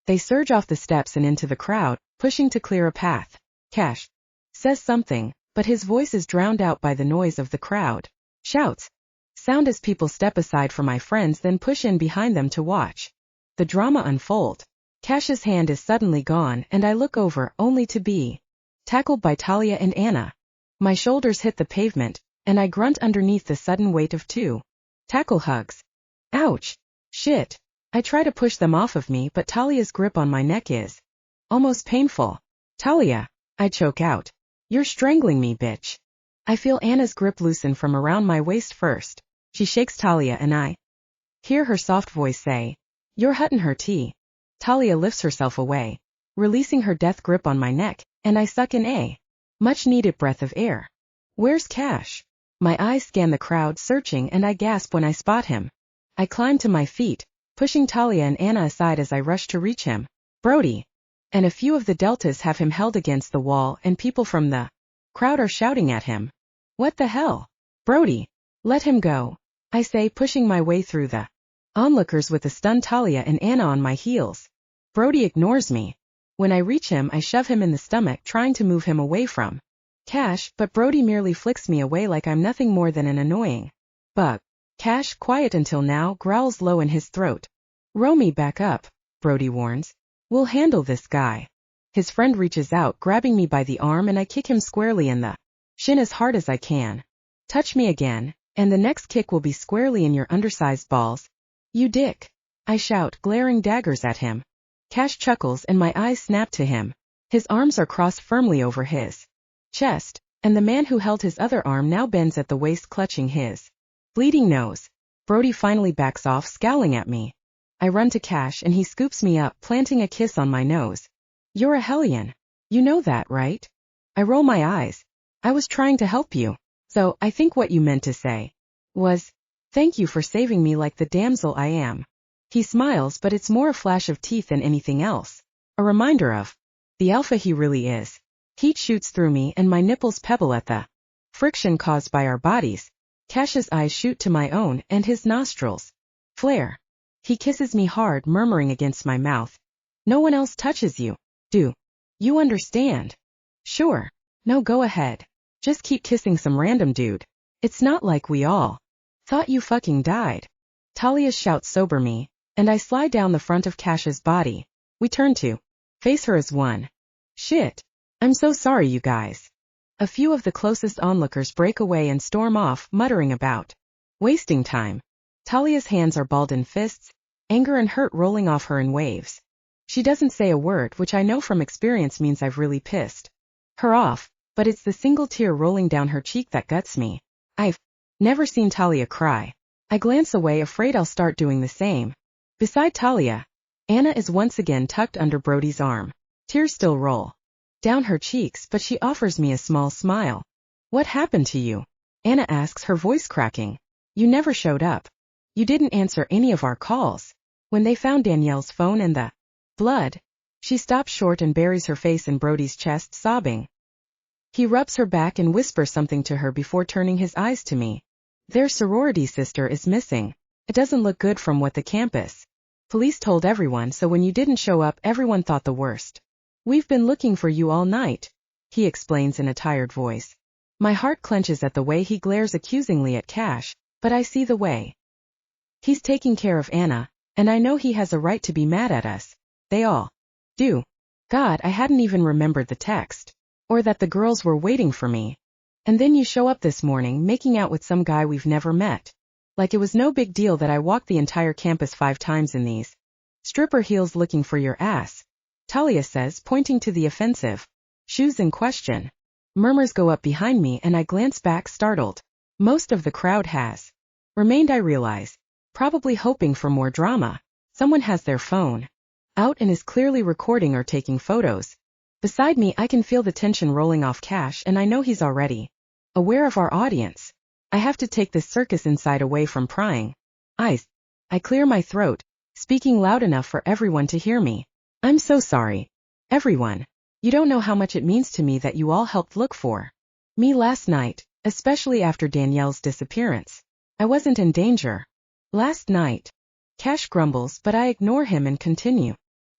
They surge off the steps and into the crowd, pushing to clear a path. Cash says something, but his voice is drowned out by the noise of the crowd. Shouts sound as people step aside for my friends, then push in behind them to watch the drama unfold. Cash's hand is suddenly gone, and I look over only to be tackled by Talia and Anna. My shoulders hit the pavement, and I grunt underneath the sudden weight of two tackle hugs. Ouch! Shit! I try to push them off of me, but Talia's grip on my neck is almost painful. Talia, I choke out. You're strangling me, bitch. I feel Anna's grip loosen from around my waist first. She shakes Talia and I hear her soft voice say, "You're hutting her tea." Talia lifts herself away, releasing her death grip on my neck, and I suck in a much-needed breath of air. Where's Cash? My eyes scan the crowd, searching, and I gasp when I spot him. I climb to my feet, pushing Talia and Anna aside as I rush to reach him. Brody! And a few of the deltas have him held against the wall, and people from the crowd are shouting at him. What the hell? Brody! Let him go, I say, pushing my way through the onlookers with a stunned Talia and Anna on my heels. Brody ignores me. When I reach him, I shove him in the stomach, trying to move him away from Cash, but Brody merely flicks me away like I'm nothing more than an annoying bug. Cash, quiet until now, growls low in his throat. Romy, back up, Brody warns. We'll handle this guy. His friend reaches out, grabbing me by the arm, and I kick him squarely in the shin as hard as I can. Touch me again, and the next kick will be squarely in your undersized balls. You dick! I shout, glaring daggers at him. Cash chuckles and my eyes snap to him. His arms are crossed firmly over his chest, and the man who held his other arm now bends at the waist, clutching his bleeding nose. Brody finally backs off, scowling at me. I run to Cash and he scoops me up, planting a kiss on my nose. You're a hellion. You know that, right? I roll my eyes. I was trying to help you. So, I think what you meant to say was, thank you for saving me like the damsel I am. He smiles, but it's more a flash of teeth than anything else. A reminder of the alpha he really is. Heat shoots through me and my nipples pebble at the friction caused by our bodies. Cash's eyes shoot to my own and his nostrils flare. He kisses me hard, murmuring against my mouth. No one else touches you. Do you understand? Sure. No, go ahead. Just keep kissing some random dude. It's not like we all thought you fucking died. Talia's shouts sober me, and I slide down the front of Cash's body. We turn to face her as one. Shit. I'm so sorry, you guys. A few of the closest onlookers break away and storm off, muttering about wasting time. Talia's hands are balled in fists, anger and hurt rolling off her in waves. She doesn't say a word, which I know from experience means I've really pissed her off, but it's the single tear rolling down her cheek that guts me. I've never seen Talia cry. I glance away, afraid I'll start doing the same. Beside Talia, Anna is once again tucked under Brody's arm. Tears still roll down her cheeks, but she offers me a small smile. What happened to you? Anna asks, her voice cracking. You never showed up. You didn't answer any of our calls. When they found Danielle's phone and the blood, she stops short and buries her face in Brody's chest, sobbing. He rubs her back and whispers something to her before turning his eyes to me. Their sorority sister is missing. It doesn't look good from what the campus police told everyone, so when you didn't show up, everyone thought the worst. We've been looking for you all night, he explains in a tired voice. My heart clenches at the way he glares accusingly at Cash, but I see the way he's taking care of Anna, and I know he has a right to be mad at us. They all do. God, I hadn't even remembered the text. Or that the girls were waiting for me. And then you show up this morning making out with some guy we've never met. Like it was no big deal that I walked the entire campus 5 times in these stripper heels looking for your ass, Talia says, pointing to the offensive shoes in question. Murmurs go up behind me and I glance back, startled. Most of the crowd has remained, I realize, probably hoping for more drama. Someone has their phone out and is clearly recording or taking photos. Beside me I can feel the tension rolling off Cash, and I know he's already aware of our audience. I have to take this circus inside away from prying eyes. I clear my throat, speaking loud enough for everyone to hear me. I'm so sorry, everyone. You don't know how much it means to me that you all helped look for me last night, especially after Danielle's disappearance. I wasn't in danger last night. Cash grumbles, but I ignore him and continue.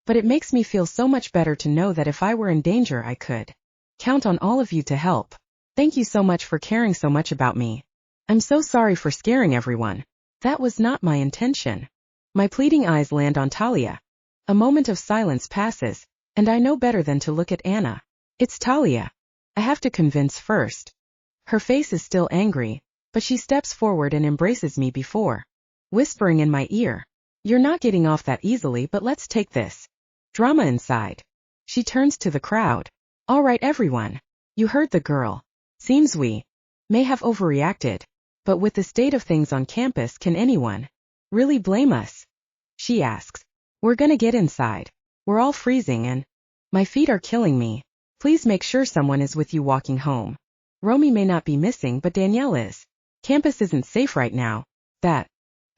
But it makes me feel so much better to know that if I were in danger I could count on all of you to help. Thank you so much for caring so much about me. I'm so sorry for scaring everyone. That was not my intention. My pleading eyes land on Talia. A moment of silence passes, and I know better than to look at Anna. It's Talia. I have to convince first. Her face is still angry, but she steps forward and embraces me before whispering in my ear. You're not getting off that easily, but let's take this drama inside. She turns to the crowd. All right, everyone. You heard the girl. Seems we may have overreacted, but with the state of things on campus, can anyone really blame us? She asks. We're gonna get inside. We're all freezing and my feet are killing me. Please make sure someone is with you walking home. Romy may not be missing, but Danielle is. Campus isn't safe right now. That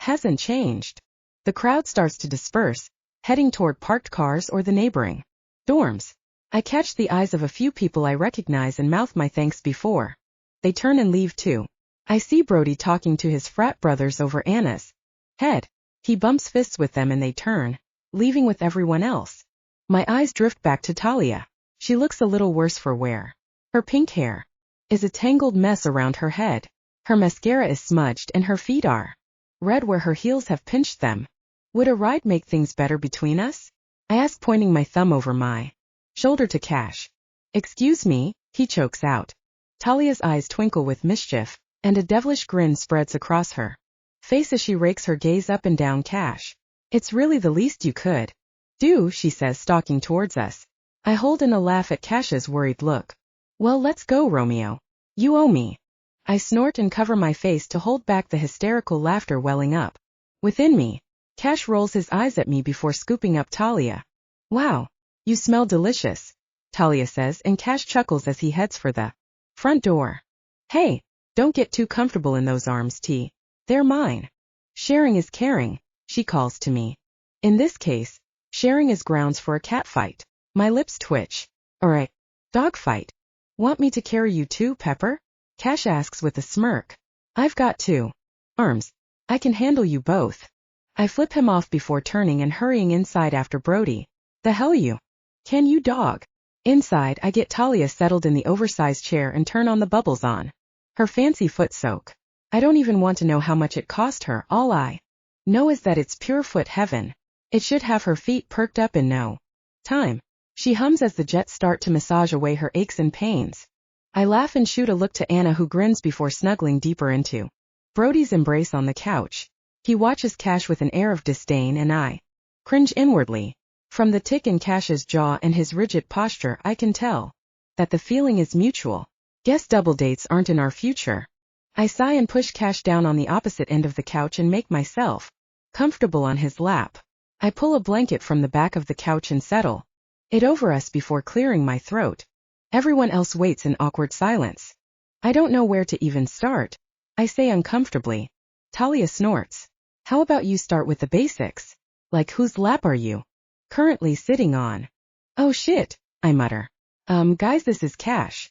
hasn't changed. The crowd starts to disperse, heading toward parked cars or the neighboring dorms. I catch the eyes of a few people I recognize and mouth my thanks before they turn and leave too. I see Brody talking to his frat brothers over Anna's head. He bumps fists with them and they turn, leaving with everyone else. My eyes drift back to Talia. She looks a little worse for wear. Her pink hair is a tangled mess around her head. Her mascara is smudged and her feet are red where her heels have pinched them. Would a ride make things better between us? I ask, pointing my thumb over my shoulder to Cash. Excuse me, he chokes out. Talia's eyes twinkle with mischief, and a devilish grin spreads across her face as she rakes her gaze up and down Cash. It's really the least you could do, she says, stalking towards us. I hold in a laugh at Cash's worried look. Well, let's go, Romeo. You owe me. I snort and cover my face to hold back the hysterical laughter welling up within me. Cash rolls his eyes at me before scooping up Talia. Wow, you smell delicious, Talia says, and Cash chuckles as he heads for the front door. Hey, don't get too comfortable in those arms, T. They're mine. Sharing is caring, she calls to me. In this case, sharing is grounds for a catfight. My lips twitch. Or a dog fight. Want me to carry you too, Pepper? Cash asks with a smirk. I've got 2 arms. I can handle you both. I flip him off before turning and hurrying inside after Brody. The hell you? Can you, dog? Inside, I get Talia settled in the oversized chair and turn on the bubbles on her fancy foot soak. I don't even want to know how much it cost her. All I know is that it's pure foot heaven. It should have her feet perked up in no time. She hums as the jets start to massage away her aches and pains. I laugh and shoot a look to Anna, who grins before snuggling deeper into Brody's embrace on the couch. He watches Cash with an air of disdain, and I cringe inwardly. From the tick in Cash's jaw and his rigid posture, I can tell that the feeling is mutual. Guess double dates aren't in our future. I sigh and push Cash down on the opposite end of the couch and make myself comfortable on his lap. I pull a blanket from the back of the couch and settle it over us before clearing my throat. Everyone else waits in awkward silence. I don't know where to even start, I say uncomfortably. Talia snorts. How about you start with the basics? Like, whose lap are you currently sitting on? Oh shit, I mutter. Guys, this is Cash.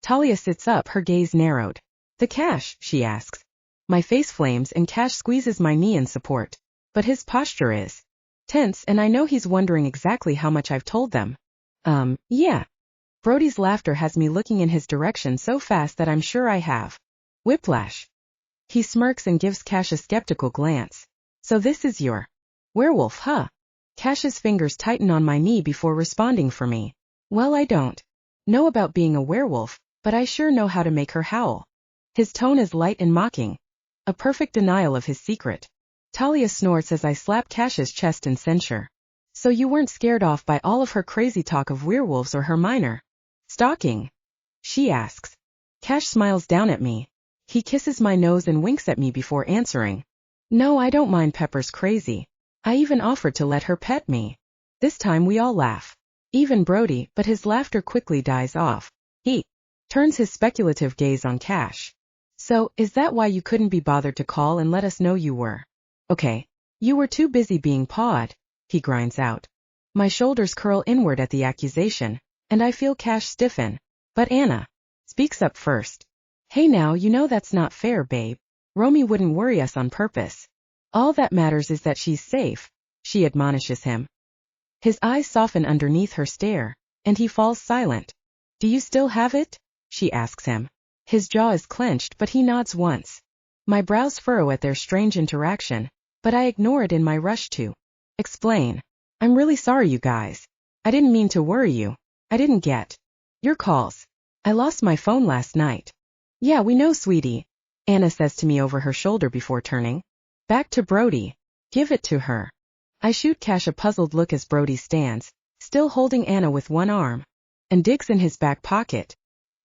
Talia sits up, her gaze narrowed. The Cash, she asks. My face flames and Cash squeezes my knee in support. But his posture is tense, and I know he's wondering exactly how much I've told them. Yeah. Brody's laughter has me looking in his direction so fast that I'm sure I have whiplash. He smirks and gives Cash a skeptical glance. So this is your werewolf, huh? Cash's fingers tighten on my knee before responding for me. Well, I don't know about being a werewolf, but I sure know how to make her howl. His tone is light and mocking, a perfect denial of his secret. Talia snorts as I slap Cash's chest in censure. So you weren't scared off by all of her crazy talk of werewolves or her minor stalking? She asks. Cash smiles down at me. He kisses my nose and winks at me before answering. No, I don't mind Pepper's crazy. I even offered to let her pet me. This time we all laugh. Even Brody, but his laughter quickly dies off. He turns his speculative gaze on Cash. So, is that why you couldn't be bothered to call and let us know you were? Okay. You were too busy being pawed, he grinds out. My shoulders curl inward at the accusation, and I feel Cash stiffen. But Anna speaks up first. Hey now, you know that's not fair, babe. Romy wouldn't worry us on purpose. All that matters is that she's safe, she admonishes him. His eyes soften underneath her stare, and he falls silent. Do you still have it? She asks him. His jaw is clenched, but he nods once. My brows furrow at their strange interaction, but I ignore it in my rush to explain. I'm really sorry, you guys. I didn't mean to worry you. I didn't get your calls. I lost my phone last night. Yeah, we know, sweetie, Anna says to me over her shoulder before turning back to Brody. Give it to her. I shoot Cash a puzzled look as Brody stands, still holding Anna with one arm, and digs in his back pocket.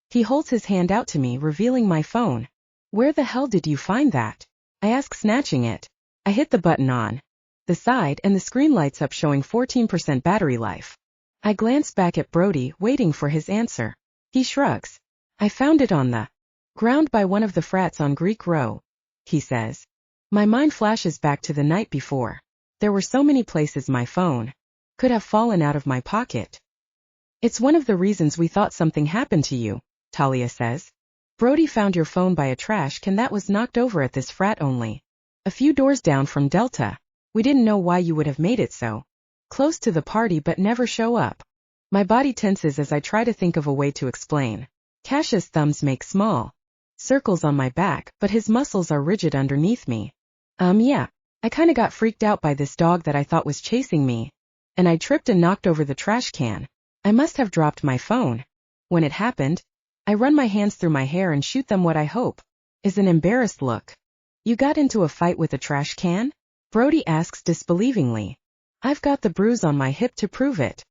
He holds his hand out to me, revealing my phone. Where the hell did you find that? I ask, snatching it. I hit the button on the side and the screen lights up, showing 14% battery life. I glance back at Brody, waiting for his answer. He shrugs. I found it on the ground by one of the frats on Greek Row, he says. My mind flashes back to the night before. There were so many places my phone could have fallen out of my pocket. It's one of the reasons we thought something happened to you, Talia says. Brody found your phone by a trash can that was knocked over at this frat only a few doors down from Delta. We didn't know why you would have made it so close to the party but never show up. My body tenses as I try to think of a way to explain. Cash's thumbs make small circles on my back, but his muscles are rigid underneath me. Yeah, I kinda got freaked out by this dog that I thought was chasing me, and I tripped and knocked over the trash can. I must have dropped my phone. When it happened, I run my hands through my hair and shoot them what I hope is an embarrassed look. You got into a fight with a trash can? Brody asks disbelievingly. I've got the bruise on my hip to prove it.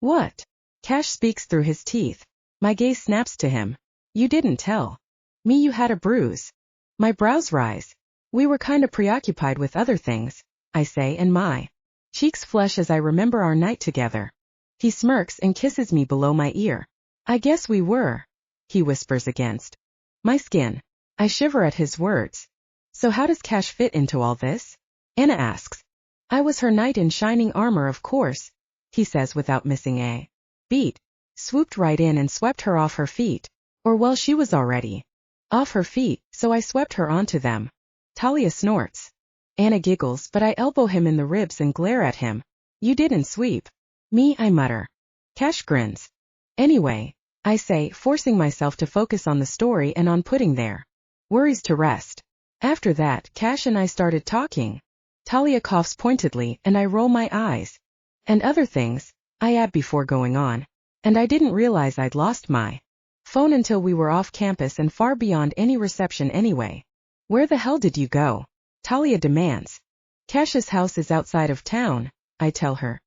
What? Cash speaks through his teeth. My gaze snaps to him. You didn't tell me you had a bruise. My brows rise. We were kinda preoccupied with other things, I say, and my cheeks flush as I remember our night together. He smirks and kisses me below my ear. I guess we were, he whispers against my skin. I shiver at his words. So how does Cash fit into all this? Anna asks. I was her knight in shining armor, of course, he says without missing a beat. Swooped right in and swept her off her feet. Or well, she was already off her feet, so I swept her onto them. Talia snorts. Anna giggles, but I elbow him in the ribs and glare at him. You didn't sweep me, I mutter. Cash grins. Anyway, I say, forcing myself to focus on the story and on putting their worries to rest. After that, Cash and I started talking. Talia coughs pointedly, and I roll my eyes. And other things, I add before going on. And I didn't realize I'd lost my phone until we were off campus and far beyond any reception anyway. Where the hell did you go? Talia demands. Cash's house is outside of town, I tell her.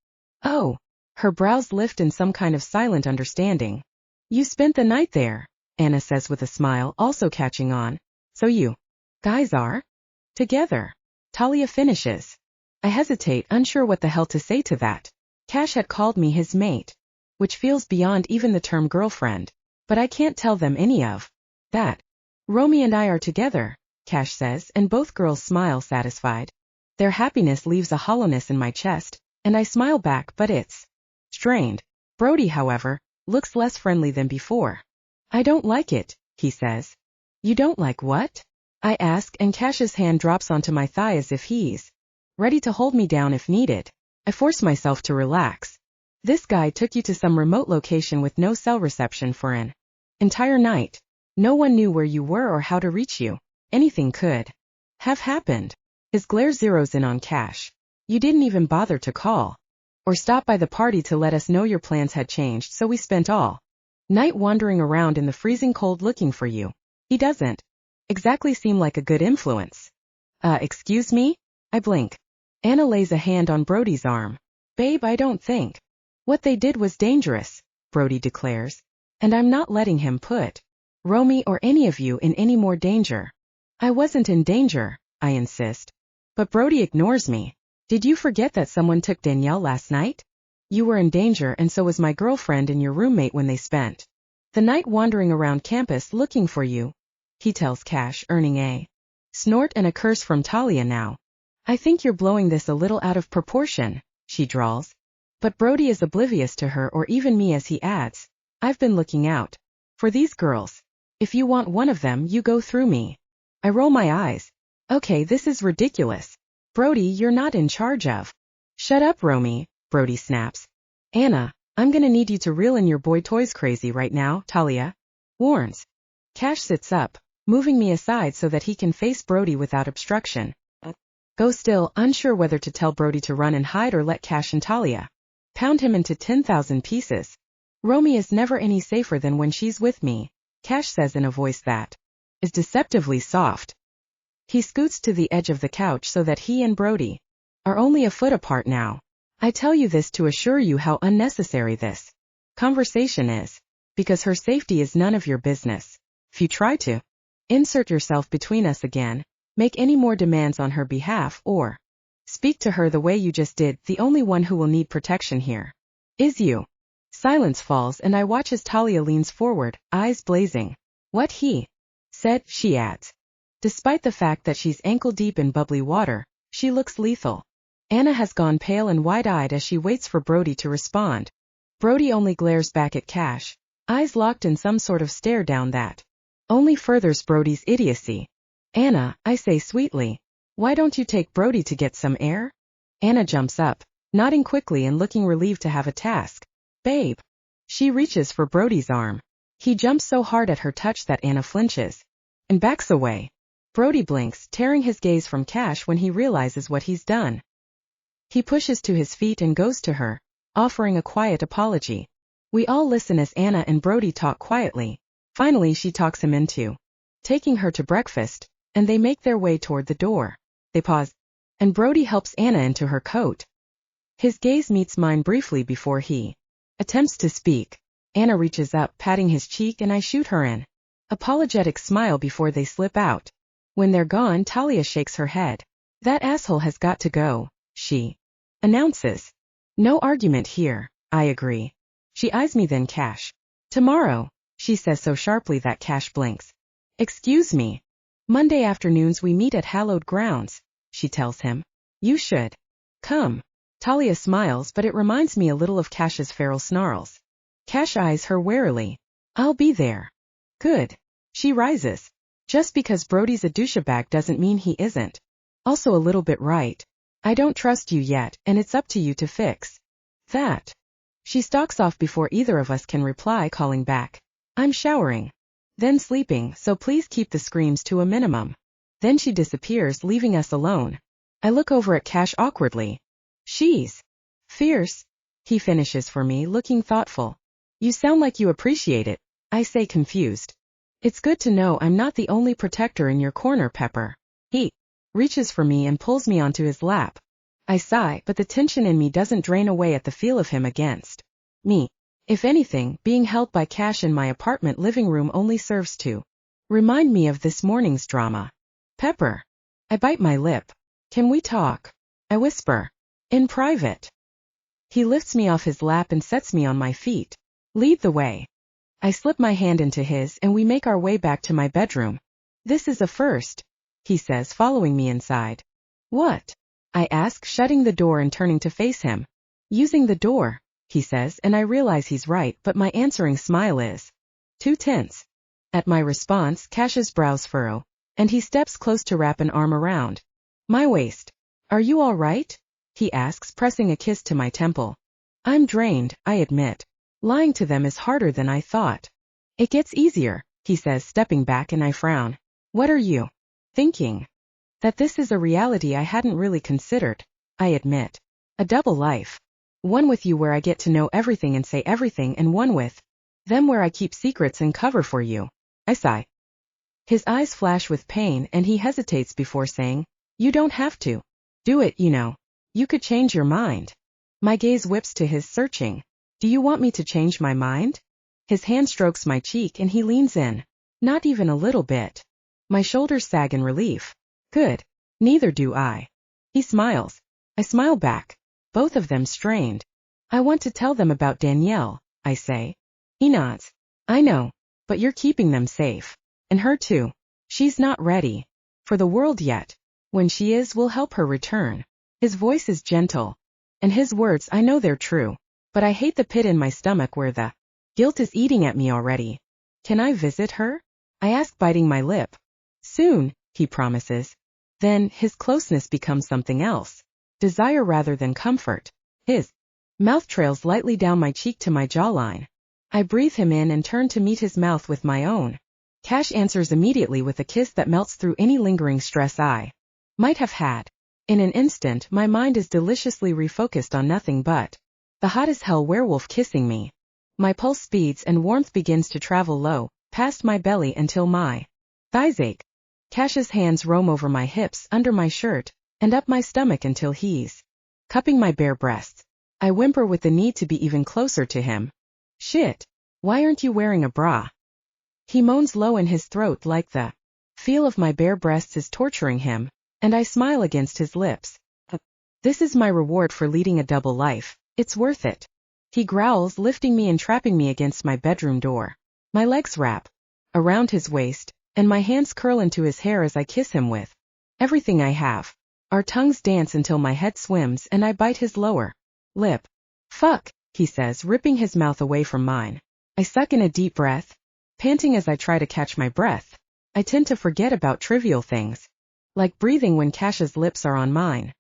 Oh. Her brows lift in some kind of silent understanding. You spent the night there, Anna says with a smile, also catching on. So you guys are together. Talia finishes. I hesitate, unsure what the hell to say to that. Cash had called me his mate, which feels beyond even the term girlfriend, but I can't tell them any of that. Romy and I are together, Cash says, and both girls smile satisfied. Their happiness leaves a hollowness in my chest, and I smile back, but it's strained. Brody, however, looks less friendly than before. I don't like it, he says. You don't like what? I ask, and Cash's hand drops onto my thigh as if he's ready to hold me down if needed. I force myself to relax. This guy took you to some remote location with no cell reception for an entire night. No one knew where you were or how to reach you. Anything could have happened. His glare zeroes in on Cash. You didn't even bother to call or stop by the party to let us know your plans had changed, so we spent all night wandering around in the freezing cold looking for you. He doesn't exactly seem like a good influence. Excuse me? I blink. Anna lays a hand on Brody's arm. Babe, I don't think what they did was dangerous, Brody declares. And I'm not letting him put Romy or any of you in any more danger. I wasn't in danger, I insist. But Brody ignores me. Did you forget that someone took Danielle last night? You were in danger and so was my girlfriend and your roommate when they spent the night wandering around campus looking for you, he tells Cash, earning a snort and a curse from Talia now. I think you're blowing this a little out of proportion, she drawls. But Brody is oblivious to her or even me as he adds, I've been looking out for these girls. If you want one of them, you go through me. I roll my eyes. Okay, this is ridiculous. Brody, you're not in charge of. Shut up, Romy, Brody snaps. Anna, I'm gonna need you to reel in your boy toys crazy right now, Talia warns. Cash sits up, moving me aside so that he can face Brody without obstruction. Go still, unsure whether to tell Brody to run and hide or let Cash and Talia pound him into 10,000 pieces. Romy is never any safer than when she's with me, Cash says in a voice that is deceptively soft. He scoots to the edge of the couch so that he and Brody are only a foot apart now. I tell you this to assure you how unnecessary this conversation is, because her safety is none of your business. If you try to insert yourself between us again, make any more demands on her behalf, or speak to her the way you just did, the only one who will need protection here is you. Silence falls and I watch as Talia leans forward, eyes blazing. What he said, she adds. Despite the fact that she's ankle-deep in bubbly water, she looks lethal. Anna has gone pale and wide-eyed as she waits for Brody to respond. Brody only glares back at Cash, eyes locked in some sort of stare down that only furthers Brody's idiocy. Anna, I say sweetly, why don't you take Brody to get some air? Anna jumps up, nodding quickly and looking relieved to have a task. Babe. She reaches for Brody's arm. He jumps so hard at her touch that Anna flinches and backs away. Brody blinks, tearing his gaze from Cash when he realizes what he's done. He pushes to his feet and goes to her, offering a quiet apology. We all listen as Anna and Brody talk quietly. Finally she talks him into taking her to breakfast, and they make their way toward the door. They pause, and Brody helps Anna into her coat. His gaze meets mine briefly before he attempts to speak. Anna reaches up, patting his cheek, and I shoot her an apologetic smile before they slip out. When they're gone, Talia shakes her head. That asshole has got to go, she announces. No argument here, I agree. She eyes me, then Cash. Tomorrow, she says so sharply that Cash blinks. Excuse me. Monday afternoons we meet at hallowed grounds, she tells him. You should come. Talia smiles, but it reminds me a little of Cash's feral snarls. Cash eyes her warily. I'll be there. Good. She rises. Just because Brody's a douchebag doesn't mean he isn't. Also a little bit right. I don't trust you yet, and it's up to you to fix that. She stalks off before either of us can reply, calling back. I'm showering. Then sleeping, so please keep the screams to a minimum. Then she disappears, leaving us alone. I look over at Cash awkwardly. She's fierce, he finishes for me, looking thoughtful. You sound like you appreciate it, I say, confused. It's good to know I'm not the only protector in your corner, Pepper. He reaches for me and pulls me onto his lap. I sigh, but the tension in me doesn't drain away at the feel of him against me. If anything, being held by Cash in my apartment living room only serves to remind me of this morning's drama. Pepper. I bite my lip. Can we talk? I whisper. In private. He lifts me off his lap and sets me on my feet. Lead the way. I slip my hand into his and we make our way back to my bedroom. This is a first, he says, following me inside. What? I ask, shutting the door and turning to face him. Using the door, he says, and I realize he's right, but my answering smile is too tense. At my response, Cash's brows furrow, and he steps close to wrap an arm around my waist. Are you all right? He asks, pressing a kiss to my temple. I'm drained, I admit. Lying to them is harder than I thought. It gets easier, he says, stepping back, and I frown. What are you thinking? That this is a reality I hadn't really considered, I admit. A double life. One with you where I get to know everything and say everything, and one with them where I keep secrets and cover for you. I sigh. His eyes flash with pain and he hesitates before saying, You don't have to do it, you know. You could change your mind. My gaze whips to his, searching. Do you want me to change my mind? His hand strokes my cheek and he leans in. Not even a little bit. My shoulders sag in relief. Good. Neither do I. He smiles. I smile back. Both of them strained. I want to tell them about Danielle, I say. He nods. I know, but you're keeping them safe. And her too. She's not ready for the world yet. When she is, we'll help her return. His voice is gentle. And his words, I know they're true. But I hate the pit in my stomach where the guilt is eating at me already. Can I visit her? I ask, biting my lip. Soon, he promises. Then, his closeness becomes something else. Desire rather than comfort. His mouth trails lightly down my cheek to my jawline. I breathe him in and turn to meet his mouth with my own. Cash answers immediately with a kiss that melts through any lingering stress I might have had. In an instant, my mind is deliciously refocused on nothing but the hot as hell werewolf kissing me. My pulse speeds and warmth begins to travel low, past my belly until my thighs ache. Cash's hands roam over my hips, under my shirt, and up my stomach until he's cupping my bare breasts. I whimper with the need to be even closer to him. Shit. Why aren't you wearing a bra? He moans low in his throat like the feel of my bare breasts is torturing him, and I smile against his lips. This is my reward for leading a double life. It's worth it. He growls, lifting me and trapping me against my bedroom door. My legs wrap around his waist, and my hands curl into his hair as I kiss him with everything I have. Our tongues dance until my head swims and I bite his lower lip. Fuck, he says, ripping his mouth away from mine. I suck in a deep breath, panting as I try to catch my breath. I tend to forget about trivial things, like breathing when Cash's lips are on mine.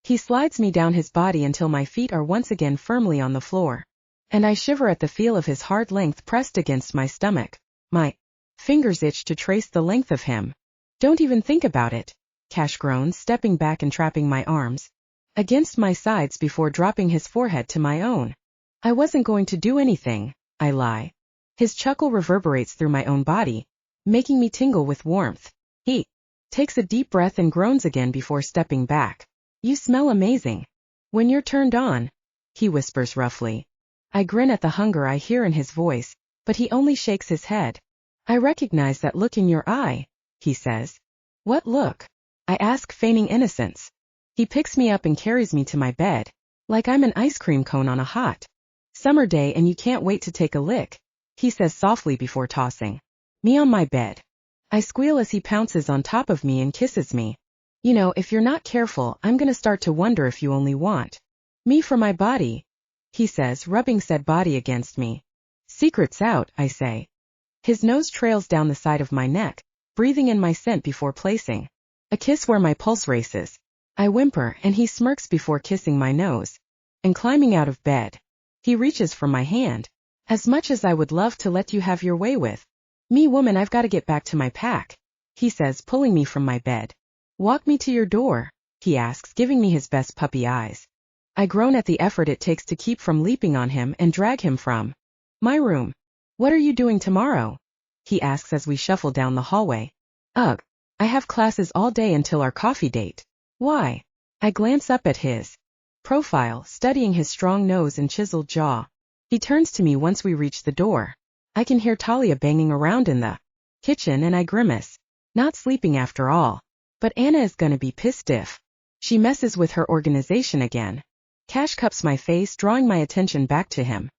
He slides me down his body until my feet are once again firmly on the floor, and I shiver at the feel of his hard length pressed against my stomach. My fingers itch to trace the length of him. Don't even think about it, Cash groans, stepping back and trapping my arms against my sides before dropping his forehead to my own. I wasn't going to do anything, I lie. His chuckle reverberates through my own body, making me tingle with warmth. He takes a deep breath and groans again before stepping back. You smell amazing. When you're turned on, he whispers roughly. I grin at the hunger I hear in his voice, but he only shakes his head. I recognize that look in your eye, he says. What look? I ask, feigning innocence. He picks me up and carries me to my bed, like I'm an ice cream cone on a hot summer day and you can't wait to take a lick, he says softly before tossing me on my bed. I squeal as he pounces on top of me and kisses me. You know, if you're not careful, I'm gonna start to wonder if you only want me for my body, he says, rubbing said body against me. Secrets out, I say. His nose trails down the side of my neck, breathing in my scent before placing a kiss where my pulse races. I whimper and he smirks before kissing my nose and climbing out of bed. He reaches for my hand. As much as I would love to let you have your way with me, woman, I've got to get back to my pack, he says, pulling me from my bed. Walk me to your door, he asks, giving me his best puppy eyes. I groan at the effort it takes to keep from leaping on him and drag him from my room. What are you doing tomorrow? He asks as we shuffle down the hallway. Ugh, I have classes all day until our coffee date. Why? I glance up at his profile, studying his strong nose and chiseled jaw. He turns to me once we reach the door. I can hear Talia banging around in the kitchen and I grimace. Not sleeping after all. But Anna is gonna be pissed if she messes with her organization again. Cash cups my face, drawing my attention back to him.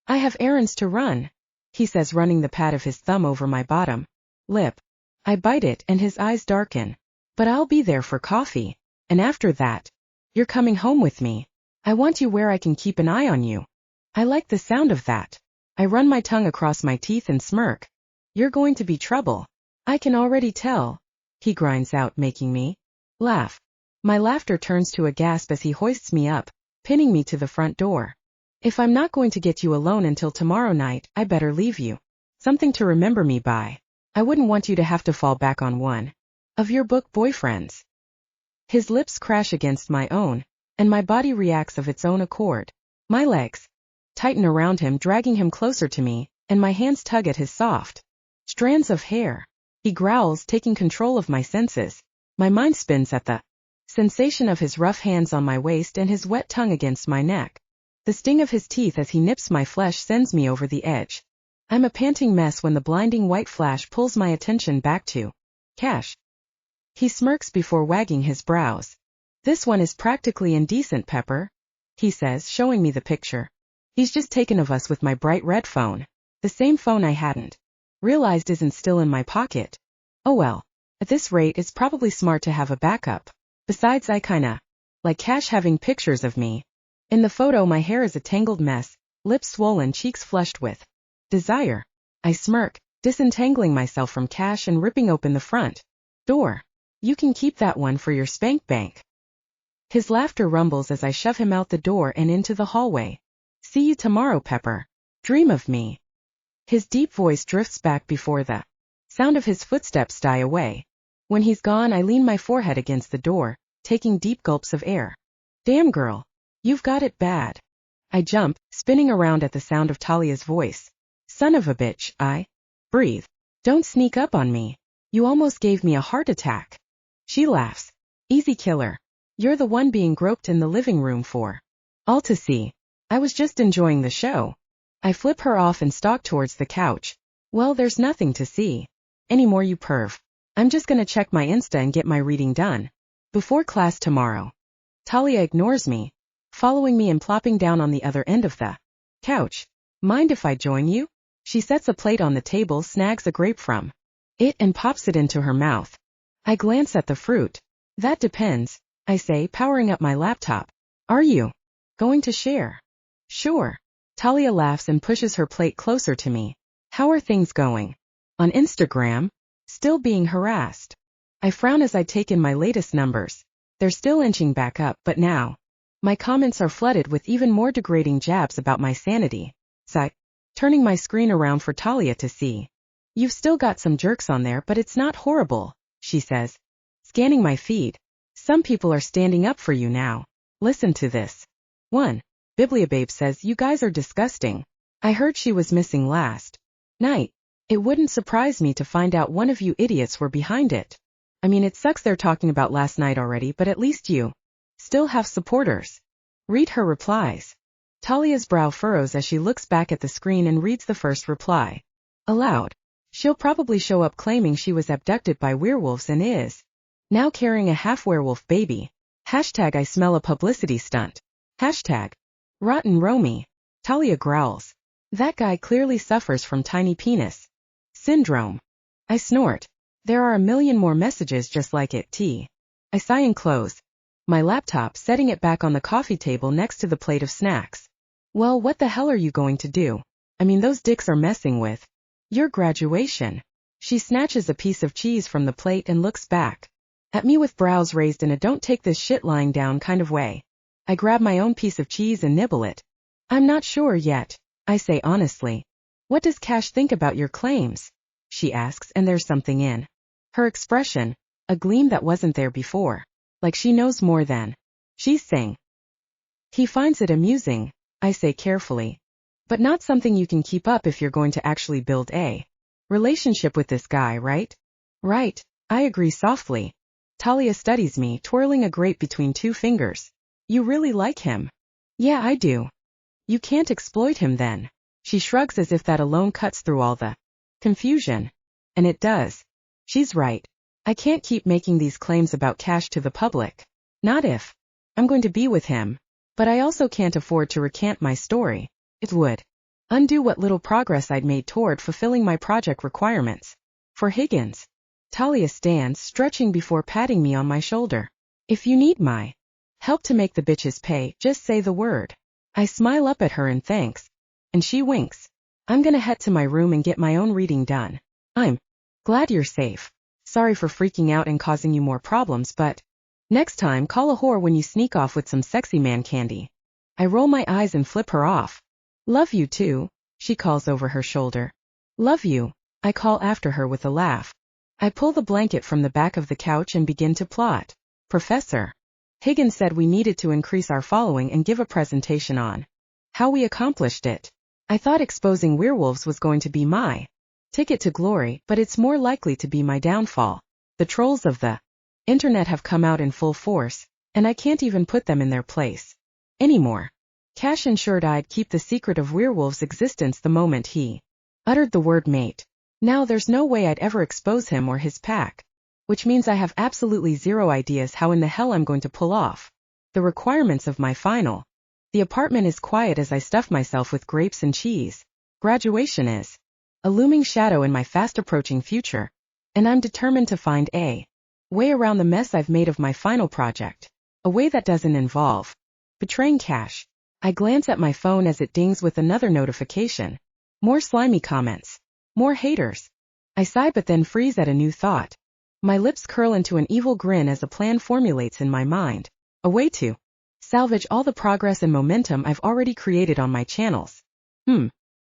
I have errands to run, he says, running the pad of his thumb over my bottom lip. I bite it and his eyes darken. But I'll be there for coffee. And after that, you're coming home with me. I want you where I can keep an eye on you. I like the sound of that. I run my tongue across my teeth and smirk. You're going to be trouble. I can already tell, he grinds out, making me laugh. My laughter turns to a gasp as he hoists me up, pinning me to the front door. If I'm not going to get you alone until tomorrow night, I better leave you something to remember me by. I wouldn't want you to have to fall back on one of your book boyfriends. His lips crash against my own, and my body reacts of its own accord. My legs tighten around him, dragging him closer to me, and my hands tug at his soft strands of hair. He growls, taking control of my senses. My mind spins at the sensation of his rough hands on my waist and his wet tongue against my neck. The sting of his teeth as he nips my flesh sends me over the edge. I'm a panting mess when the blinding white flash pulls my attention back to Cash. He smirks before wagging his brows. This one is practically indecent, Pepper. he says, showing me the picture. He's just taken of us with my bright red phone. The same phone I hadn't realized isn't still in my pocket. Oh well. At this rate, it's probably smart to have a backup. Besides, I kinda like Cash having pictures of me. In the photo, my hair is a tangled mess, lips swollen, cheeks flushed with desire. I smirk, disentangling myself from Cash and ripping open the front door. You can keep that one for your spank bank. His laughter rumbles as I shove him out the door and into the hallway. See you tomorrow, Pepper. Dream of me. His deep voice drifts back before the sound of his footsteps die away. When he's gone, I lean my forehead against the door, taking deep gulps of air. Damn girl. You've got it bad. I jump, spinning around at the sound of Talia's voice. Son of a bitch, I breathe. Don't sneak up on me. You almost gave me a heart attack. She laughs. Easy killer. You're the one being groped in the living room for all to see. I was just enjoying the show. I flip her off and stalk towards the couch. Well, there's nothing to see anymore, you perv. I'm just gonna check my Insta and get my reading done before class tomorrow. Talia ignores me, following me and plopping down on the other end of the couch. Mind if I join you? She sets a plate on the table, snags a grape from it and pops it into her mouth. I glance at the fruit. That depends, I say, powering up my laptop. Are you going to share? Sure. Talia laughs and pushes her plate closer to me. How are things going? On Instagram? Still being harassed. I frown as I take in my latest numbers. They're still inching back up, but now my comments are flooded with even more degrading jabs about my sanity. Sigh, turning my screen around for Talia to see. You've still got some jerks on there, but it's not horrible, she says, scanning my feed. Some people are standing up for you now. Listen to this. 1. Bibliobabe says you guys are disgusting. I heard she was missing last night. It wouldn't surprise me to find out one of you idiots were behind it. I mean, it sucks they're talking about last night already, but at least you still have supporters. Read her replies. Talia's brow furrows as she looks back at the screen and reads the first reply. Aloud. She'll probably show up claiming she was abducted by werewolves and is now carrying a half-werewolf baby. Hashtag I smell a publicity stunt. Hashtag rotten Romy. Talia growls. That guy clearly suffers from tiny penis syndrome. I snort. There are a million more messages just like it. I sigh and close my laptop, setting it back on the coffee table next to the plate of snacks. Well, what the hell are you going to do? I mean, those dicks are messing with your graduation. She snatches a piece of cheese from the plate and looks back at me with brows raised in a don't take this shit lying down kind of way. I grab my own piece of cheese and nibble it. I'm not sure yet, I say honestly. What does Cash think about your claims? She asks, and there's something in her expression, a gleam that wasn't there before. Like she knows more than she's saying. He finds it amusing, I say carefully. But not something you can keep up if you're going to actually build a relationship with this guy, right? Right, I agree softly. Talia studies me, twirling a grape between two fingers. You really like him? Yeah, I do. You can't exploit him then. She shrugs as if that alone cuts through all the confusion. And it does. She's right. I can't keep making these claims about Cash to the public. Not if I'm going to be with him. But I also can't afford to recant my story. It would undo what little progress I'd made toward fulfilling my project requirements. For Higgins. Talia stands, stretching before patting me on my shoulder. If you need my help to make the bitches pay, just say the word. I smile up at her in thanks. And she winks. I'm gonna head to my room and get my own reading done. I'm glad you're safe. Sorry for freaking out and causing you more problems, but next time call a whore when you sneak off with some sexy man candy. I roll my eyes and flip her off. Love you too, she calls over her shoulder. Love you, I call after her with a laugh. I pull the blanket from the back of the couch and begin to plot. Professor Higgins said we needed to increase our following and give a presentation on how we accomplished it. I thought exposing werewolves was going to be my ticket to glory, but it's more likely to be my downfall. The trolls of the internet have come out in full force, and I can't even put them in their place anymore. Cash ensured I'd keep the secret of werewolves' existence the moment he uttered the word mate. Now there's no way I'd ever expose him or his pack, which means I have absolutely zero ideas how in the hell I'm going to pull off the requirements of my final The apartment is quiet as I stuff myself with grapes and cheese. Graduation is a looming shadow in my fast-approaching future, and I'm determined to find a way around the mess I've made of my final project. A way that doesn't involve betraying cash. I glance at my phone as it dings with another notification. More slimy comments. More haters. I sigh but then freeze at a new thought. My lips curl into an evil grin as a plan formulates in my mind. A way to salvage all the progress and momentum I've already created on my channels.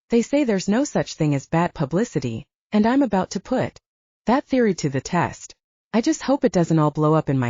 They say there's no such thing as bad publicity, and I'm about to put that theory to the test. I just hope it doesn't all blow up in my